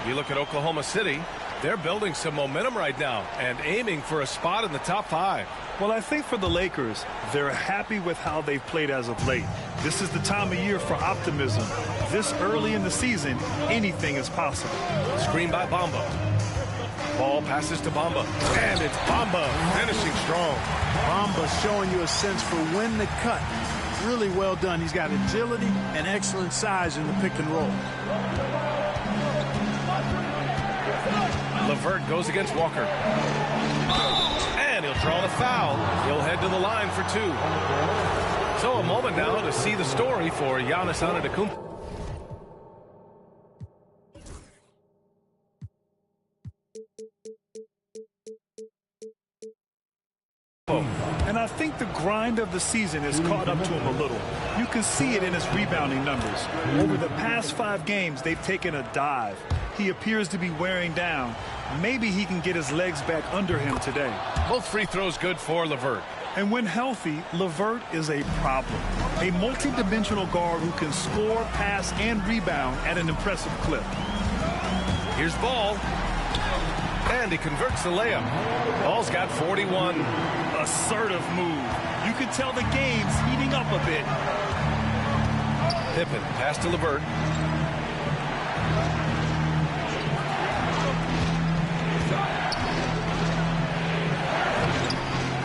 You look at Oklahoma City, they're building some momentum right now and aiming for a spot in the top 5. Well, I think for the Lakers, they're happy with how they've played as of late. This is the time of year for optimism. This early in the season, anything is possible. Screen by Bamba. Ball passes to Bamba. And it's Bamba finishing strong. Bamba showing you a sense for when to cut. Really well done. He's got agility and excellent size in the pick and roll. LeVert goes against Walker. And he'll draw the foul. He'll head to the line for 2. So a moment now to see the story for Giannis Antetokounmpo. And I think the grind of the season has caught up to him a little. You can see it in his rebounding numbers. Over the past 5 games, they've taken a dive. He appears to be wearing down. Maybe he can get his legs back under him today. Both free throws good for LeVert. And when healthy, LeVert is a problem. A multi-dimensional guard who can score, pass, and rebound at an impressive clip. Here's Ball. And he converts the layup. Ball's got 41. Assertive move. You can tell the game's heating up a bit. Pippen pass to LeVert.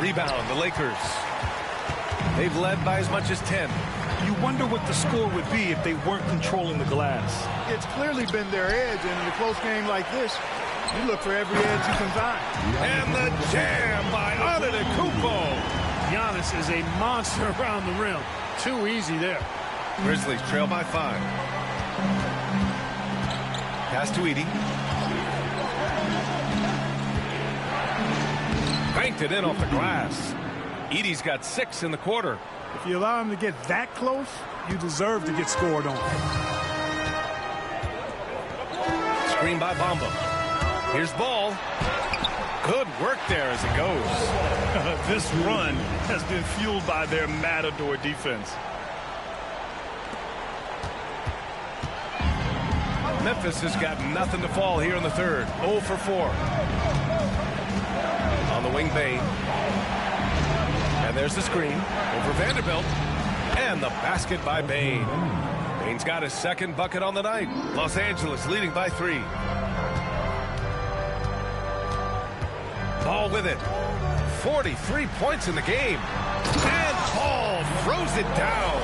Rebound, the Lakers. They've led by as much as 10. You wonder what the score would be if they weren't controlling the glass. It's clearly been their edge, and in a close game like this, you look for every edge you can find. And the jam by Antetokounmpo. Giannis is a monster around the rim. Too easy there. Grizzlies trail by 5. Pass to Edey. Banked it in off the glass. Edey's got 6 in the quarter. If you allow him to get that close, you deserve to get scored on. Screen by Bamba. Here's Ball. Good work there as it goes. This run has been fueled by their matador defense. Memphis has got nothing to fall here in the third. 0 for 4. On the wing, Bane. And there's the screen over Vanderbilt. And the basket by Bane. Bane's got his second bucket on the night. Los Angeles leading by 3. Ball with it. 43 points in the game. And Paul throws it down.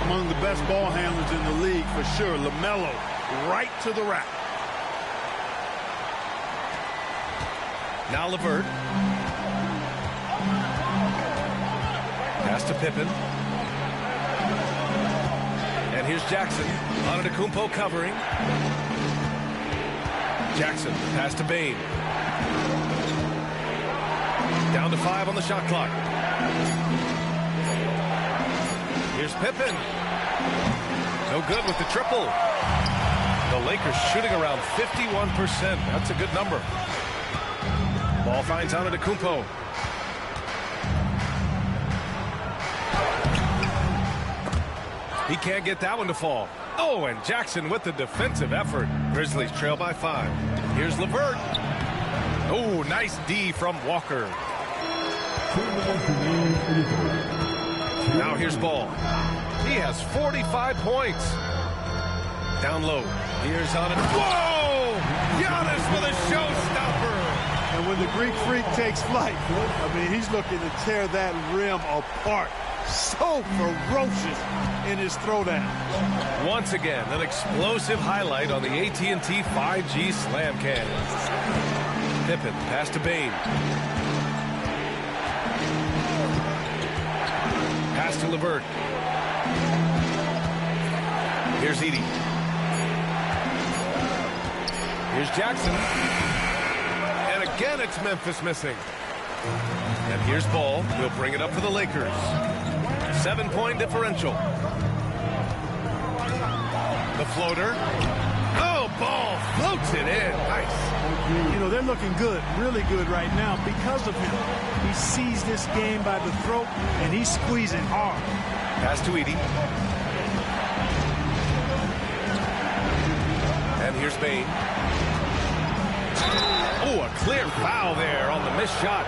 Among the best ball handlers in the league for sure. LaMelo right to the rack. Now LeVert. Pass to Pippen. And here's Jackson. Antetokounmpo covering. Jackson pass to Bane. Down to 5 on the shot clock. Here's Pippen. No good with the triple. The Lakers shooting around 51%. That's a good number. Ball finds Antetokounmpo. He can't get that one to fall. Oh, and Jackson with the defensive effort. Grizzlies trail by 5. Here's LeVert. Oh, nice D from Walker. Now here's Ball. He has 45 points. Down low. Here's Antetokounmpo. Whoa! Giannis with a showstopper. And when the Greek Freak takes flight, I mean, he's looking to tear that rim apart. So ferocious in his throwdown. Once again, an explosive highlight on the AT&T 5G Slam Cam. Pippen, pass to Bane. Pass to LeVert. Here's Edey. Here's Jackson. And again, it's Memphis missing. And here's Ball. He'll bring it up for the Lakers. 7-point differential. The floater. Oh, Ball floats it in. Nice. You know, they're looking good, really good right now because of him. He sees this game by the throat, and he's squeezing hard. Pass to Edie. And here's Bain. Oh, a clear foul there on the missed shot.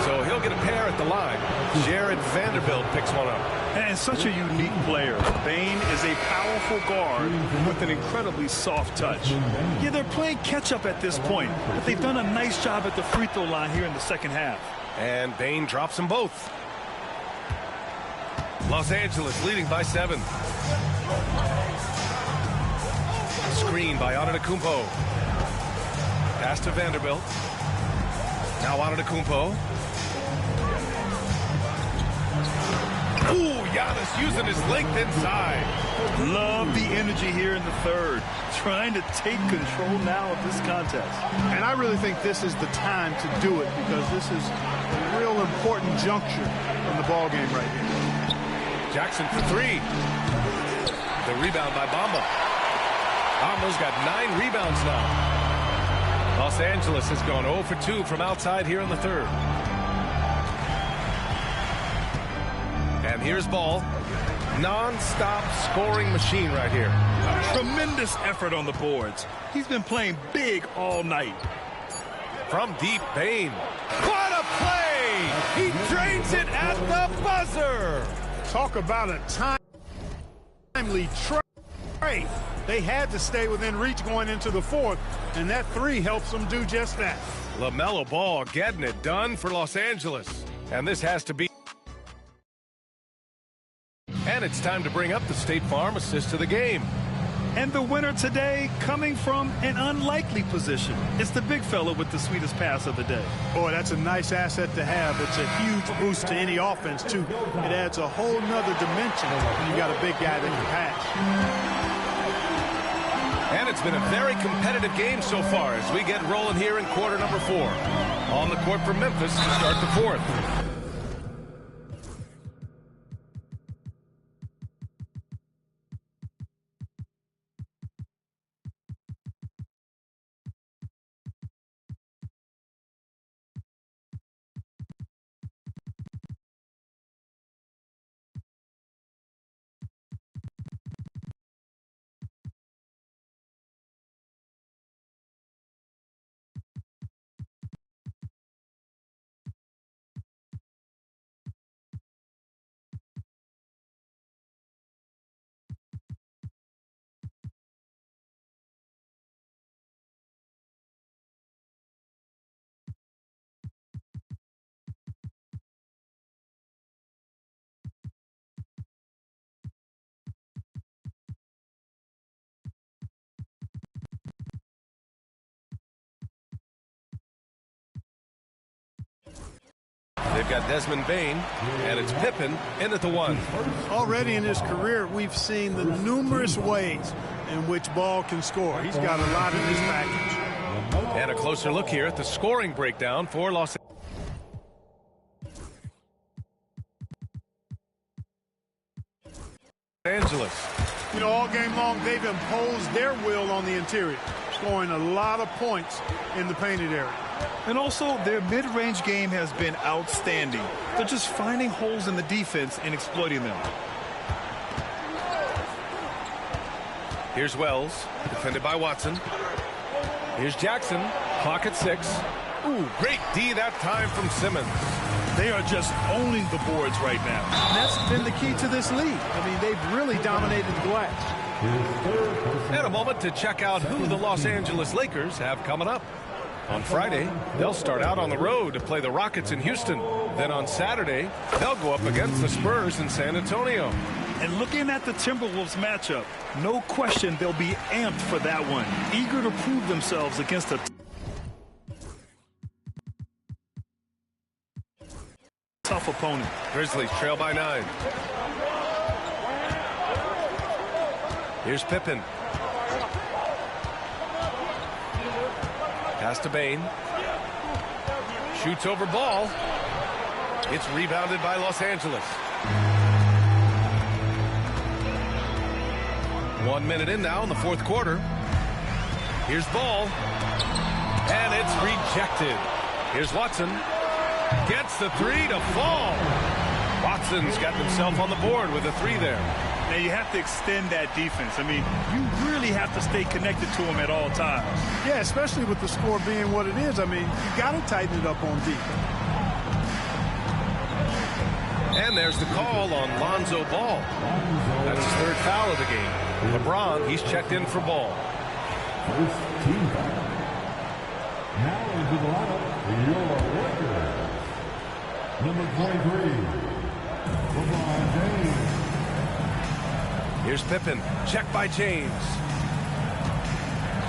So he'll get a pair at the line. Jared Vanderbilt picks one up. And such a unique player. Bain is a powerful guard with an incredibly soft touch. Yeah, they're playing catch-up at this point, but they've done a nice job at the free throw line here in the second half. And Bain drops them both. Los Angeles leading by 7. Screen by Antetokounmpo. Pass to Vanderbilt. Now Antetokounmpo. Ooh, Giannis using his length inside. Love the energy here in the third. Trying to take control now of this contest. And I really think this is the time to do it because this is a real important juncture in the ball game right here. Jackson for 3. The rebound by Bamba. Bamba's got 9 rebounds now. Los Angeles has gone 0 for 2 from outside here in the third. And here's Ball. Non-stop scoring machine right here. A tremendous effort on the boards. He's been playing big all night. From deep, Bain. What a play! He drains it at the buzzer! Talk about a timely trade. They had to stay within reach going into the fourth, and that 3 helps them do just that. LaMelo Ball getting it done for Los Angeles. And this has to be. And it's time to bring up the State Farm assist of the game. And the winner today coming from an unlikely position. It's the big fella with the sweetest pass of the day. Boy, that's a nice asset to have. It's a huge boost to any offense, too. It adds a whole nother dimension when you got a big guy that can pass. And it's been a very competitive game so far as we get rolling here in quarter number 4. On the court for Memphis to start the fourth. They've got Desmond Bain, and it's Pippen in at the 1. Already in his career, we've seen the numerous ways in which Ball can score. He's got a lot in his package. And a closer look here at the scoring breakdown for Los Angeles. You know, all game long, they've imposed their will on the interior, scoring a lot of points in the painted area. And also, their mid-range game has been outstanding. They're just finding holes in the defense and exploiting them. Here's Wells, defended by Watson. Here's Jackson, clock at 6. Ooh, great D that time from Simmons. They are just owning the boards right now. And that's been the key to this league. I mean, they've really dominated the glass. And a moment to check out who the Los Angeles Lakers have coming up. On Friday, they'll start out on the road to play the Rockets in Houston. Then on Saturday, they'll go up against the Spurs in San Antonio. And looking at the Timberwolves matchup, no question they'll be amped for that one. Eager to prove themselves against a tough opponent. Grizzlies trail by 9. Here's Pippen. Pass to Bain. Shoots over Ball. It's rebounded by Los Angeles. 1 minute in now in the fourth quarter. Here's Ball. And it's rejected. Here's Watson. Gets the three to fall. Watson's got himself on the board with a three there. Now you have to extend that defense. I mean, you really have to stay connected to them at all times. Yeah, especially with the score being what it is. I mean, you got to tighten it up on defense. And there's the call on Lonzo Ball. That's his third foul of the game. LeBron, he's checked in for Ball. First team foul. Now into the lineup, your Lakers. Number 23, LeBron James. Here's Pippen. Check by James.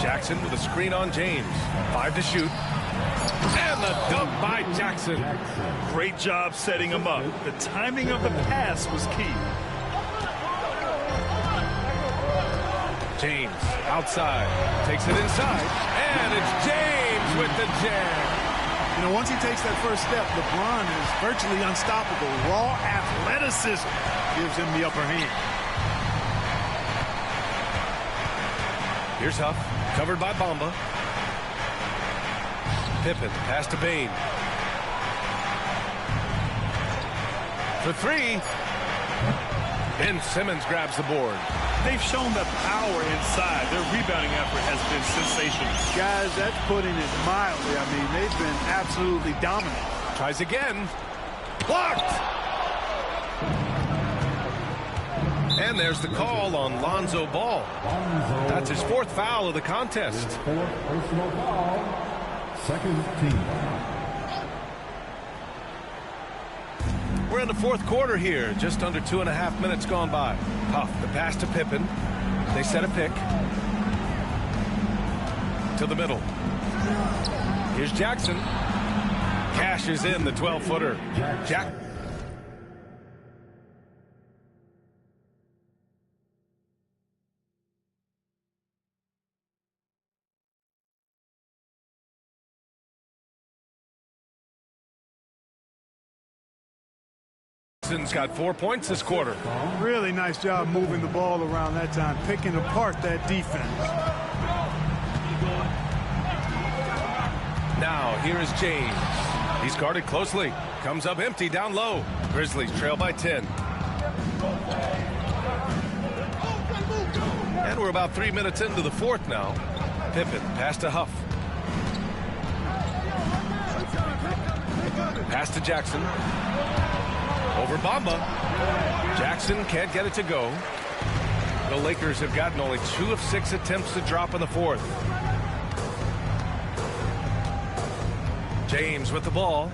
Jackson with a screen on James. 5 to shoot. And the dunk by Jackson. Great job setting him up. The timing of the pass was key. James outside. Takes it inside. And it's James with the jam. You know, once he takes that first step, LeBron is virtually unstoppable. Raw athleticism gives him the upper hand. Here's Huff, covered by Bamba. Pippen, pass to Bane. For three. Ben Simmons grabs the board. They've shown the power inside. Their rebounding effort has been sensational. Guys, that's putting it mildly. I mean, they've been absolutely dominant. Tries again. Blocked! And there's the call on Lonzo Ball. That's his fourth foul of the contest. Fourth personal foul. Second team. We're in the fourth quarter here. Just under 2.5 minutes gone by. Huff, the pass to Pippen. They set a pick. To the middle. Here's Jackson. Cashes in the 12-footer. Jack. Jackson's got 4 points this quarter. Really nice job moving the ball around that time, picking apart that defense. Now, here is James. He's guarded closely. Comes up empty down low. Grizzlies trail by 10. And we're about 3 minutes into the fourth now. Pippen, pass to Huff. Pass to Jackson. Over Bamba. Jackson can't get it to go. The Lakers have gotten only 2 of 6 attempts to drop in the fourth. James with the ball.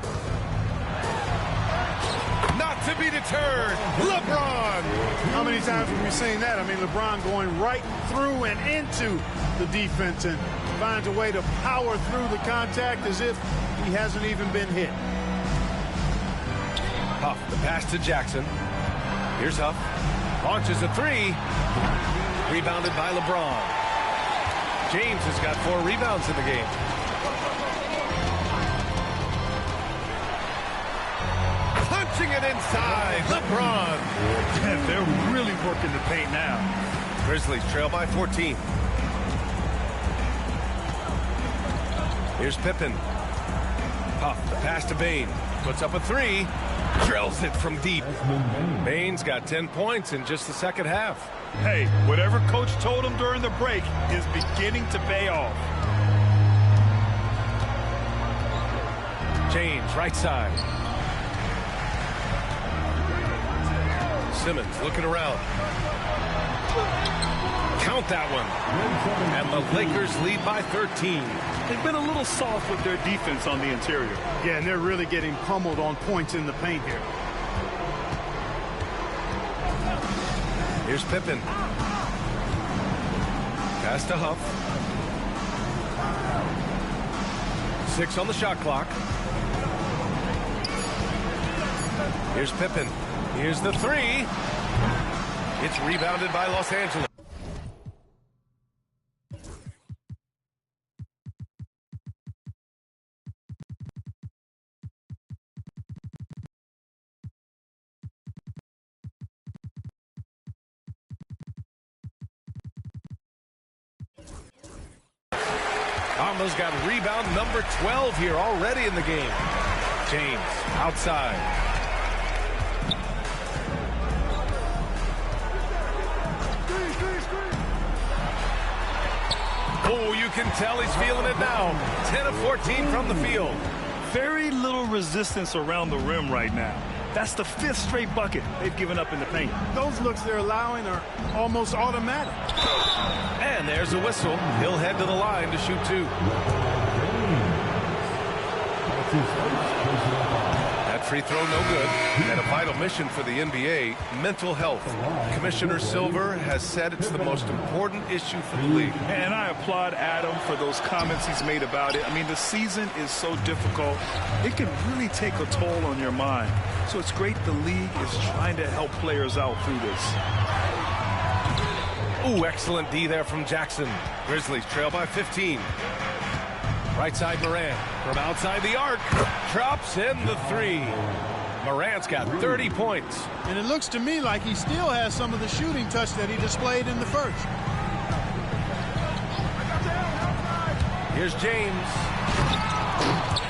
Not to be deterred. LeBron. How many times have we seen that? I mean, LeBron going right through and into the defense and finds a way to power through the contact as if he hasn't even been hit. Huff, the pass to Jackson. Here's Huff. Launches a three. Rebounded by LeBron. James has got 4 rebounds in the game. Punching it inside. LeBron. And they're really working the paint now. Grizzlies trail by 14. Here's Pippen. Huff, the pass to Bane. Puts up a three. Drills it from deep. Bane's got 10 points in just the second half. Hey, whatever coach told him during the break is beginning to pay off. James, right side. Simmons looking around. Count that one. And the Lakers lead by 13. They've been a little soft with their defense on the interior. Yeah, and they're really getting pummeled on points in the paint here. Here's Pippen. Pass to Huff. 6 on the shot clock. Here's Pippen. Here's the three. It's rebounded by Los Angeles. Mamba's got rebound number 12 here already in the game. James outside. Oh, you can tell he's feeling it now. 10 of 14 from the field. Very little resistance around the rim right now. That's the 5th straight bucket they've given up in the paint. Those looks they're allowing are almost automatic. And there's a whistle. He'll head to the line to shoot 2. That free throw no good. And a vital mission for the NBA, mental health. Commissioner Silver has said it's the most important issue for the league. And I applaud Adam for those comments he's made about it. I mean, the season is so difficult. It can really take a toll on your mind. So it's great the league is trying to help players out through this. Ooh, excellent D there from Jackson. Grizzlies trail by 15. Right side Morant from outside the arc. Drops in the 3. Morant's got 30 points. And it looks to me like he still has some of the shooting touch that he displayed in the first. Here's James.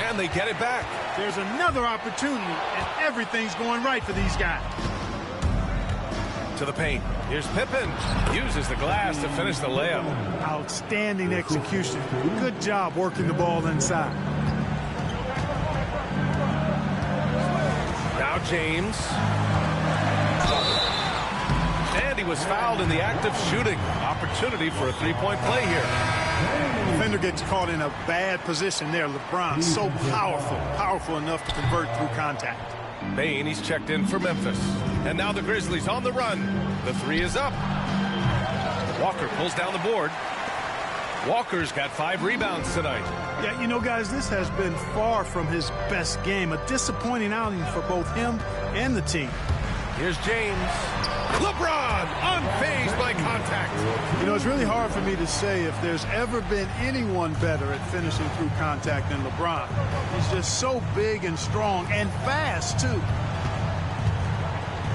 And they get it back. There's another opportunity, and everything's going right for these guys. To the paint. Here's Pippen. Uses the glass to finish the layup. Outstanding execution. Good job working the ball inside. Now James. And he was fouled in the act of shooting. Opportunity for a three-point play here. Defender gets caught in a bad position there. LeBron so powerful enough to convert through contact. Bane, he's checked in for Memphis. And now the Grizzlies on the run. The 3 is up. Walker pulls down the board. Walker's got 5 rebounds tonight. Yeah, you know, guys, this has been far from his best game. A disappointing outing for both him and the team. Here's James. LeBron, unfazed by contact. You know, it's really hard for me to say if there's ever been anyone better at finishing through contact than LeBron. He's just so big and strong and fast, too.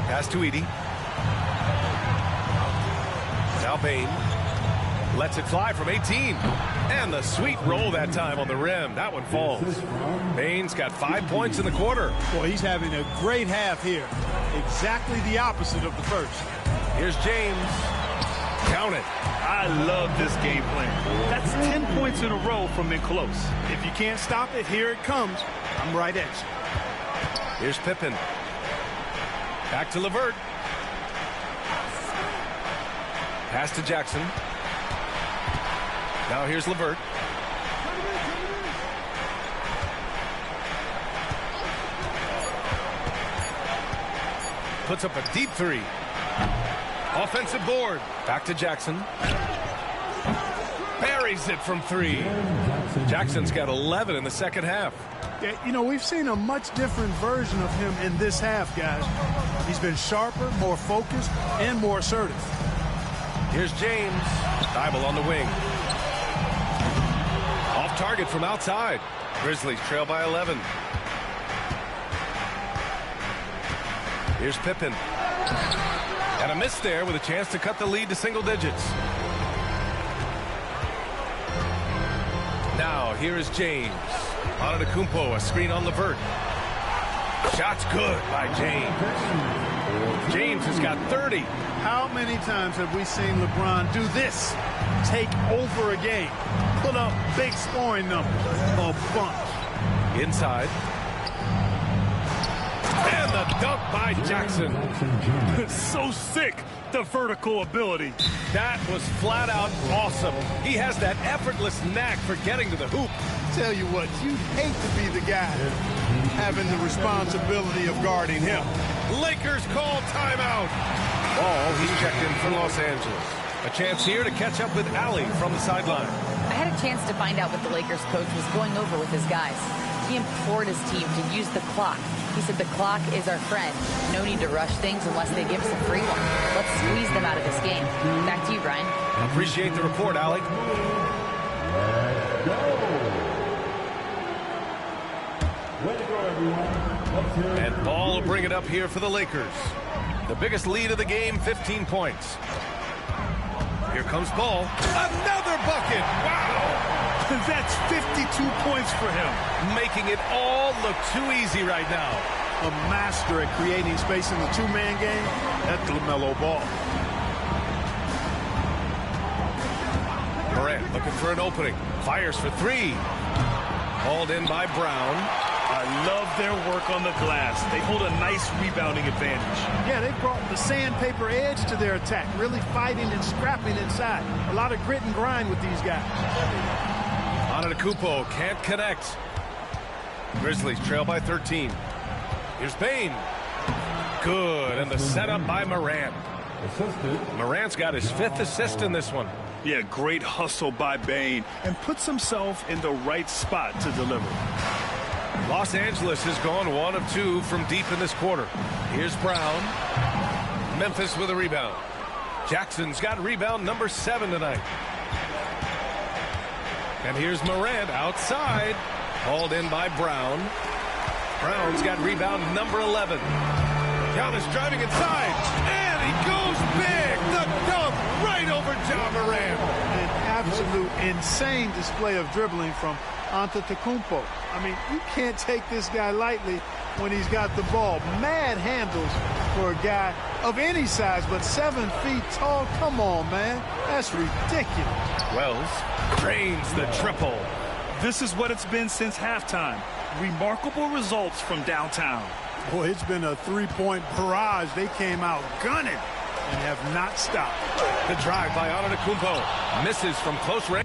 Pass to Edey. Now Bane. Lets it fly from 18. And the sweet roll that time on the rim. That one falls. Bane's got 5 points in the quarter. Boy, he's having a great half here. Exactly the opposite of the first. Here's James. Count it. I love this game plan. That's 10 points in a row from in close. If you can't stop it, here it comes. I'm right at you. Here's Pippen. Back to LeVert. Pass to Jackson. Now here's LeVert. Puts up a deep 3. Offensive board. Back to Jackson. Buries it from 3. Jackson's got 11 in the second half. Yeah, you know, we've seen a much different version of him in this half, guys. He's been sharper, more focused, and more assertive. Here's James. Thibault on the wing. Off target from outside. Grizzlies trail by 11. Here's Pippen. And a miss there with a chance to cut the lead to single digits. Now here is James. Antetokounmpo, a screen on LeVert. Shot's good by James. James has got 30. How many times have we seen LeBron do this? Take over a game. Put up big scoring numbers. A bunch. Inside. And the dunk by Jackson. So sick, the vertical ability. That was flat out awesome. He has that effortless knack for getting to the hoop. Tell you what, you'd hate to be the guy having the responsibility of guarding him. Lakers call timeout. Ball, he's checked in for Los Angeles. A chance here to catch up with Allie from the sideline. I had a chance to find out what the Lakers coach was going over with his guys. He implored his team to use the clock. He said the clock is our friend. No need to rush things unless they give us a free one. Let's squeeze them out of this game. Back to you, Brian. Appreciate the report, Allie. And Ball will bring it up here for the Lakers. The biggest lead of the game, 15 points. Here comes Ball. Another bucket. Wow. That's 52 points for him. Making it all look too easy right now. A master at creating space in the two-man game. That's LaMelo Ball. Morant looking for an opening. Fires for three. Hauled in by Brown. I love their work on the glass. They hold a nice rebounding advantage. Yeah, they brought the sandpaper edge to their attack, really fighting and scrapping inside. A lot of grit and grind with these guys. Antetokounmpo can't connect. Grizzlies trail by 13. Here's Bane. Good, and the setup by Morant. Morant's got his 5th assist in this one. Yeah, great hustle by Bane, and puts himself in the right spot to deliver. Los Angeles has gone 1 of 2 from deep in this quarter. Here's Brown. Memphis with a rebound. Jackson's got rebound number 7 tonight. And here's Morant outside. Hauled in by Brown. Brown's got rebound number 11. Giannis driving inside. And he goes big. The dunk right over John Morant. An absolute insane display of dribbling from Antetokounmpo. I mean, you can't take this guy lightly when he's got the ball. Mad handles for a guy of any size, but 7 feet tall. Come on, man. That's ridiculous. Wells drains the triple. This is what it's been since halftime. Remarkable results from downtown. Boy, it's been a three-point barrage. They came out gunning and have not stopped. The drive by Antetokounmpo. Misses from close range.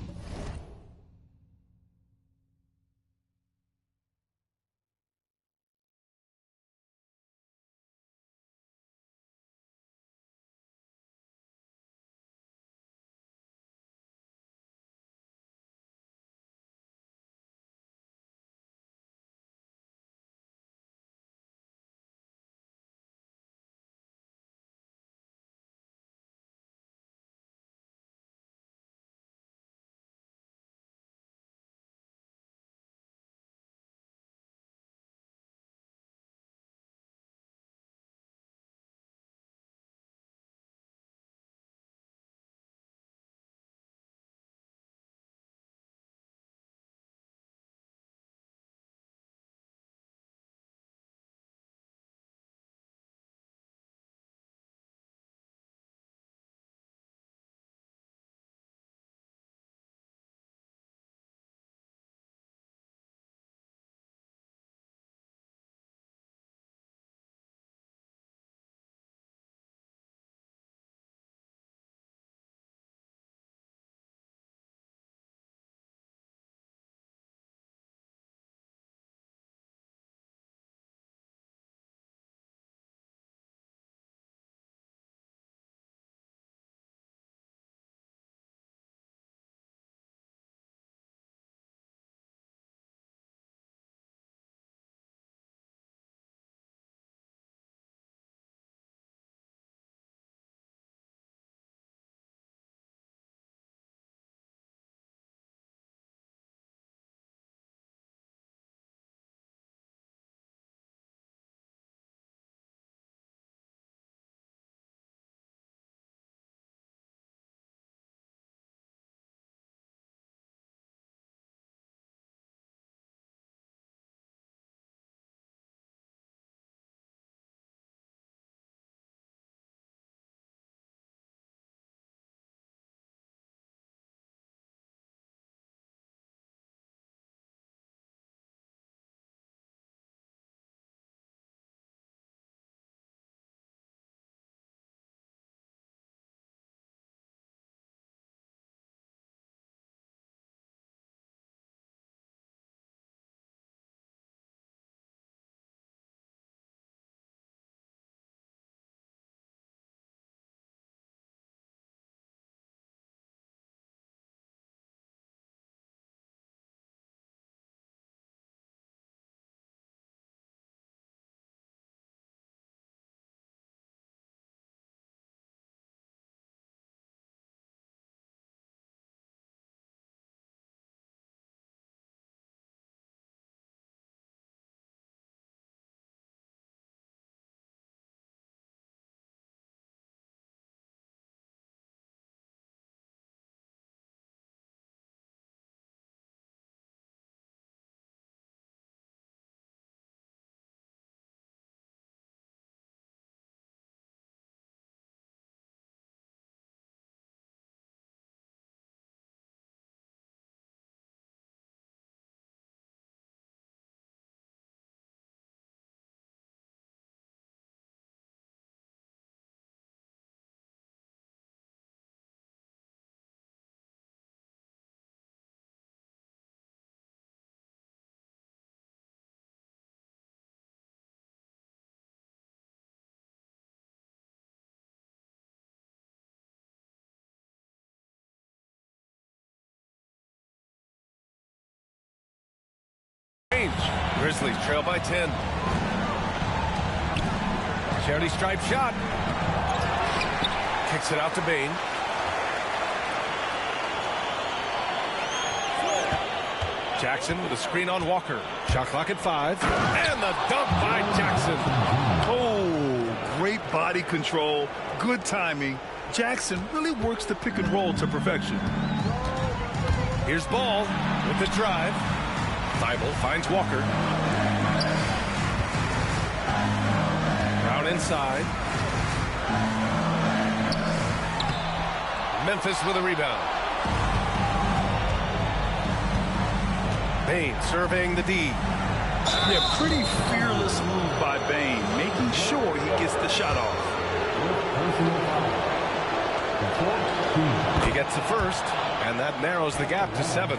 Grizzlies trail by 10. Charity stripe shot. Kicks it out to Bain. Jackson with a screen on Walker. Shot clock at 5. And the dunk by Jackson. Oh, great body control, good timing. Jackson really works the pick and roll to perfection. Here's Ball with the drive. Thibault finds Walker. Brown inside. Memphis with a rebound. Bain surveying the D. Yeah, pretty fearless move by Bain, making sure he gets the shot off. He gets the first, and that narrows the gap to 7.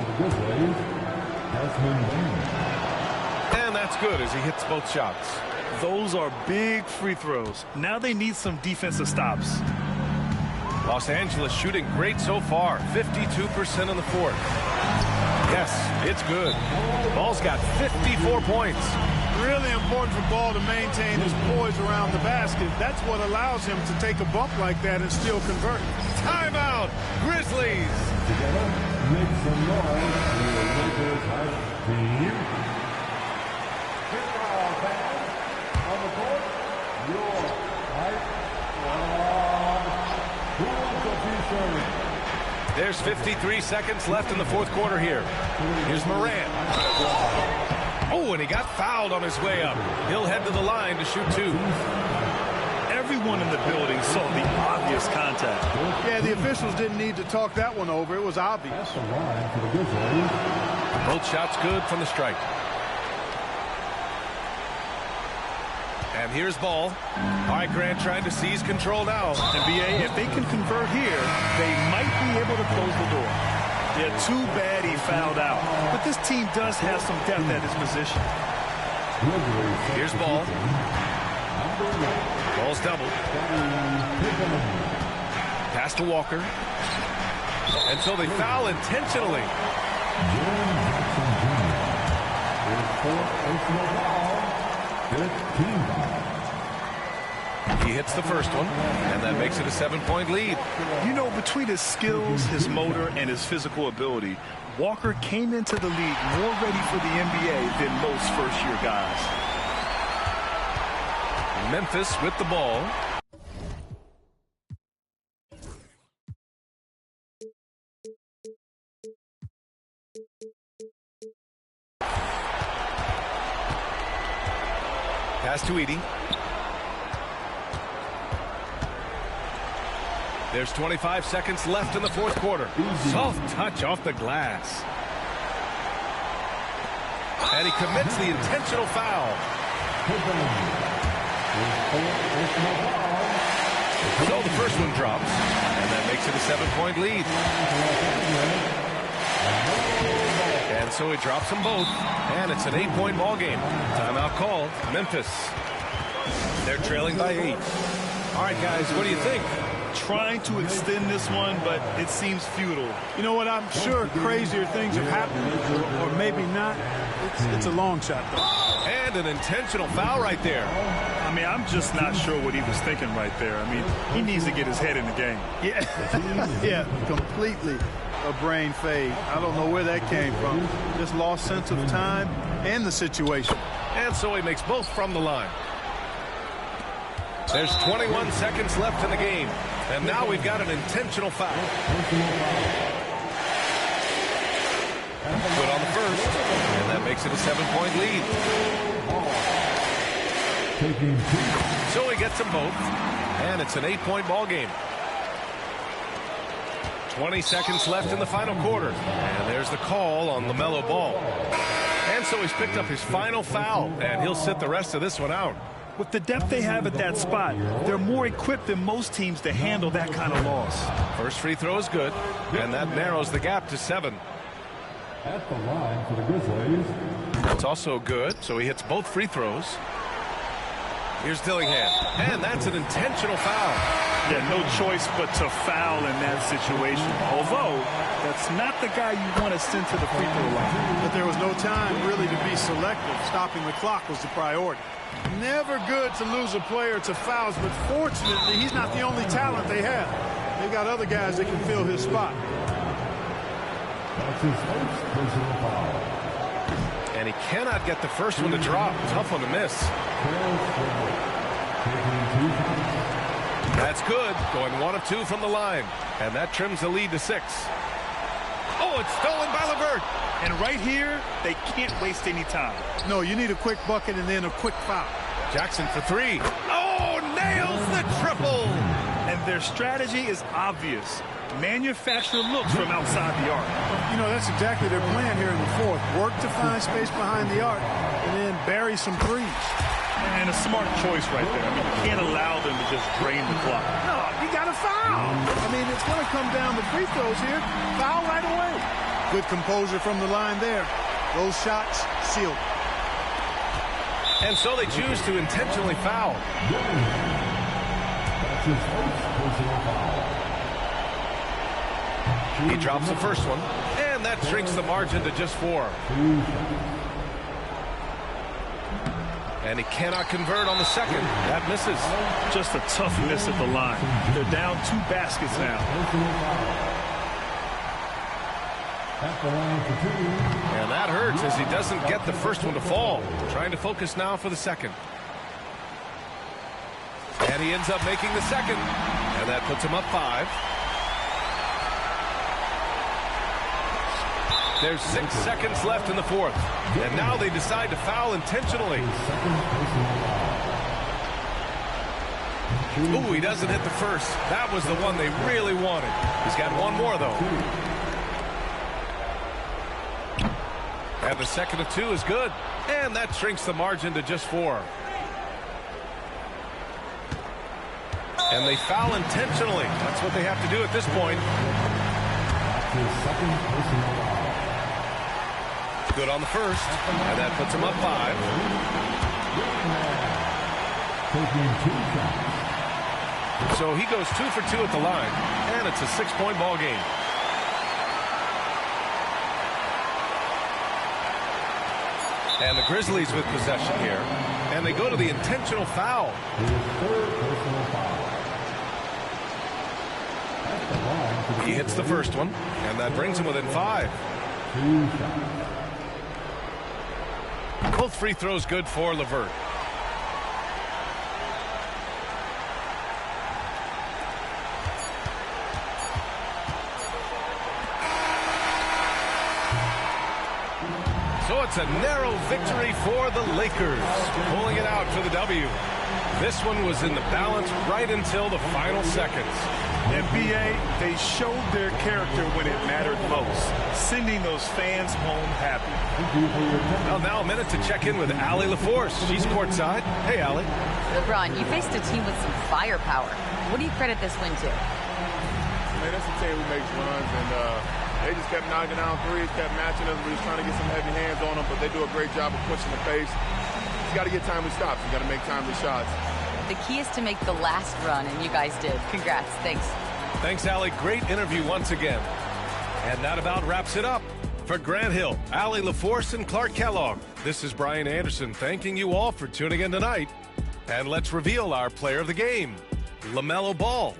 And that's good as he hits both shots. Those are big free throws. Now they need some defensive stops. Los Angeles shooting great so far, 52% in the fourth. Yes, it's good. Ball's got 54 points. Really important for Ball to maintain his poise around the basket. That's what allows him to take a bump like that and still convert. Timeout, Grizzlies. Together, make some noise for the Lakers Hype team. Football fans on the court, your Hype squad. Who's the future? There's 53 seconds left in the fourth quarter here. Here's Morant. Oh, and he got fouled on his way up. He'll head to the line to shoot 2. Everyone in the building saw the obvious contact. Yeah, the officials didn't need to talk that one over. It was obvious. That's the line for the Grizzlies. Both shots good from the strike. And here's Ball. All right, Grant trying to seize control now. NBA, if they can convert here, they might be able to close the door. Yeah, too bad he fouled out. But this team does have some depth at his position. Here's Ball. Ball's doubled. Pass to Walker. And so they foul intentionally. He hits the first one, and that makes it a 7-point lead. You know, between his skills, his motor, and his physical ability, Walker came into the league more ready for the NBA than most first-year guys. Memphis with the ball. Pass to Edey. There's 25 seconds left in the fourth quarter. Soft touch off the glass. And he commits the intentional foul. So the first one drops, and that makes it a 7-point lead. And so he drops them both, and it's an 8-point ball game. Timeout called. Memphis. They're trailing by 8. All right, guys, what do you think? Trying to extend this one, but it seems futile. You know what? I'm sure crazier things have happened, or maybe not. It's a long shot, though. And an intentional foul right there. I mean, I'm just not sure what he was thinking right there. I mean, he needs to get his head in the game. Yeah, yeah, completely a brain fade. I don't know where that came from. Just lost sense of time and the situation. And so he makes both from the line. There's 21 seconds left in the game. And now we've got an intentional foul. Good on the first. And that makes it a 7-point lead. So he gets them both. And it's an 8-point ball game. 20 seconds left in the final quarter. And there's the call on LaMelo Ball. And so he's picked up his final foul. And he'll sit the rest of this one out. With the depth they have at that spot, they're more equipped than most teams to handle that kind of loss. First free throw is good, and that narrows the gap to 7. At the line for the Grizzlies. That's also good, so he hits both free throws. Here's Dillingham, and that's an intentional foul. Yeah, no choice but to foul in that situation. Although, that's not the guy you want to send to the free throw line. But there was no time really to be selective. Stopping the clock was the priority. Never good to lose a player to fouls, but fortunately, he's not the only talent they have. They've got other guys that can fill his spot. That's his first personal foul. And he cannot get the first one to drop. Tough one to miss. That's good. Going 1 of 2 from the line. And that trims the lead to 6. Oh, it's stolen by Levert. And right here, they can't waste any time. No, you need a quick bucket and then a quick foul. Jackson for 3. Oh, nails the triple. And their strategy is obvious. Manufacture looks from outside the arc. You know, that's exactly their plan here in the fourth. Work to find space behind the arc and then bury some threes. And a smart choice right there. I mean, you can't allow them to just drain the clock. No, you got to foul. I mean, it's going to come down to free throws here. Foul right away. Good composure from the line there. Those shots sealed. And so they choose to intentionally foul. That's his first personal foul. He drops the first one, and that shrinks the margin to just 4. And he cannot convert on the second. That misses. Just a tough miss at the line. They're down 2 baskets now. At the line for 2. And that hurts as he doesn't get the first one to fall. Trying to focus now for the second. And he ends up making the second. And that puts him up 5. There's 6 seconds left in the fourth. And now they decide to foul intentionally. Ooh, he doesn't hit the first. That was the one they really wanted. He's got one more, though. And the second of 2 is good. And that shrinks the margin to just 4. And they foul intentionally. That's what they have to do at this point. That's his second personal foul. Good on the first. And that puts him up 5. Taking 2 shots. So he goes 2 for 2 at the line. And it's a 6-point ball game. And the Grizzlies with possession here. And they go to the intentional foul. His third personal foul. At the line for He hits the first one. And that brings him within 5. 2 shots. Both free throws good for Levert. So it's a narrow victory for the Lakers, pulling it out for the W. This one was in the balance right until the final seconds. NBA, they showed their character when it mattered most, sending those fans home happy. Well, now a minute to check in with Allie LaForce. She's courtside. Hey, Allie. Lebron, you faced a team with some firepower. What do you credit this win to? Man, that's a team who makes runs, and they just kept knocking down threes, kept matching us. We was trying to get some heavy hands on them, but they do a great job of pushing the pace. You got to get timely stops. You got to make timely shots. The key is to make the last run, and you guys did. Congrats. Thanks. Thanks, Allie. Great interview once again. And that about wraps it up. For Grant Hill, Allie LaForce, and Clark Kellogg, this is Brian Anderson thanking you all for tuning in tonight. And let's reveal our player of the game, LaMelo Ball.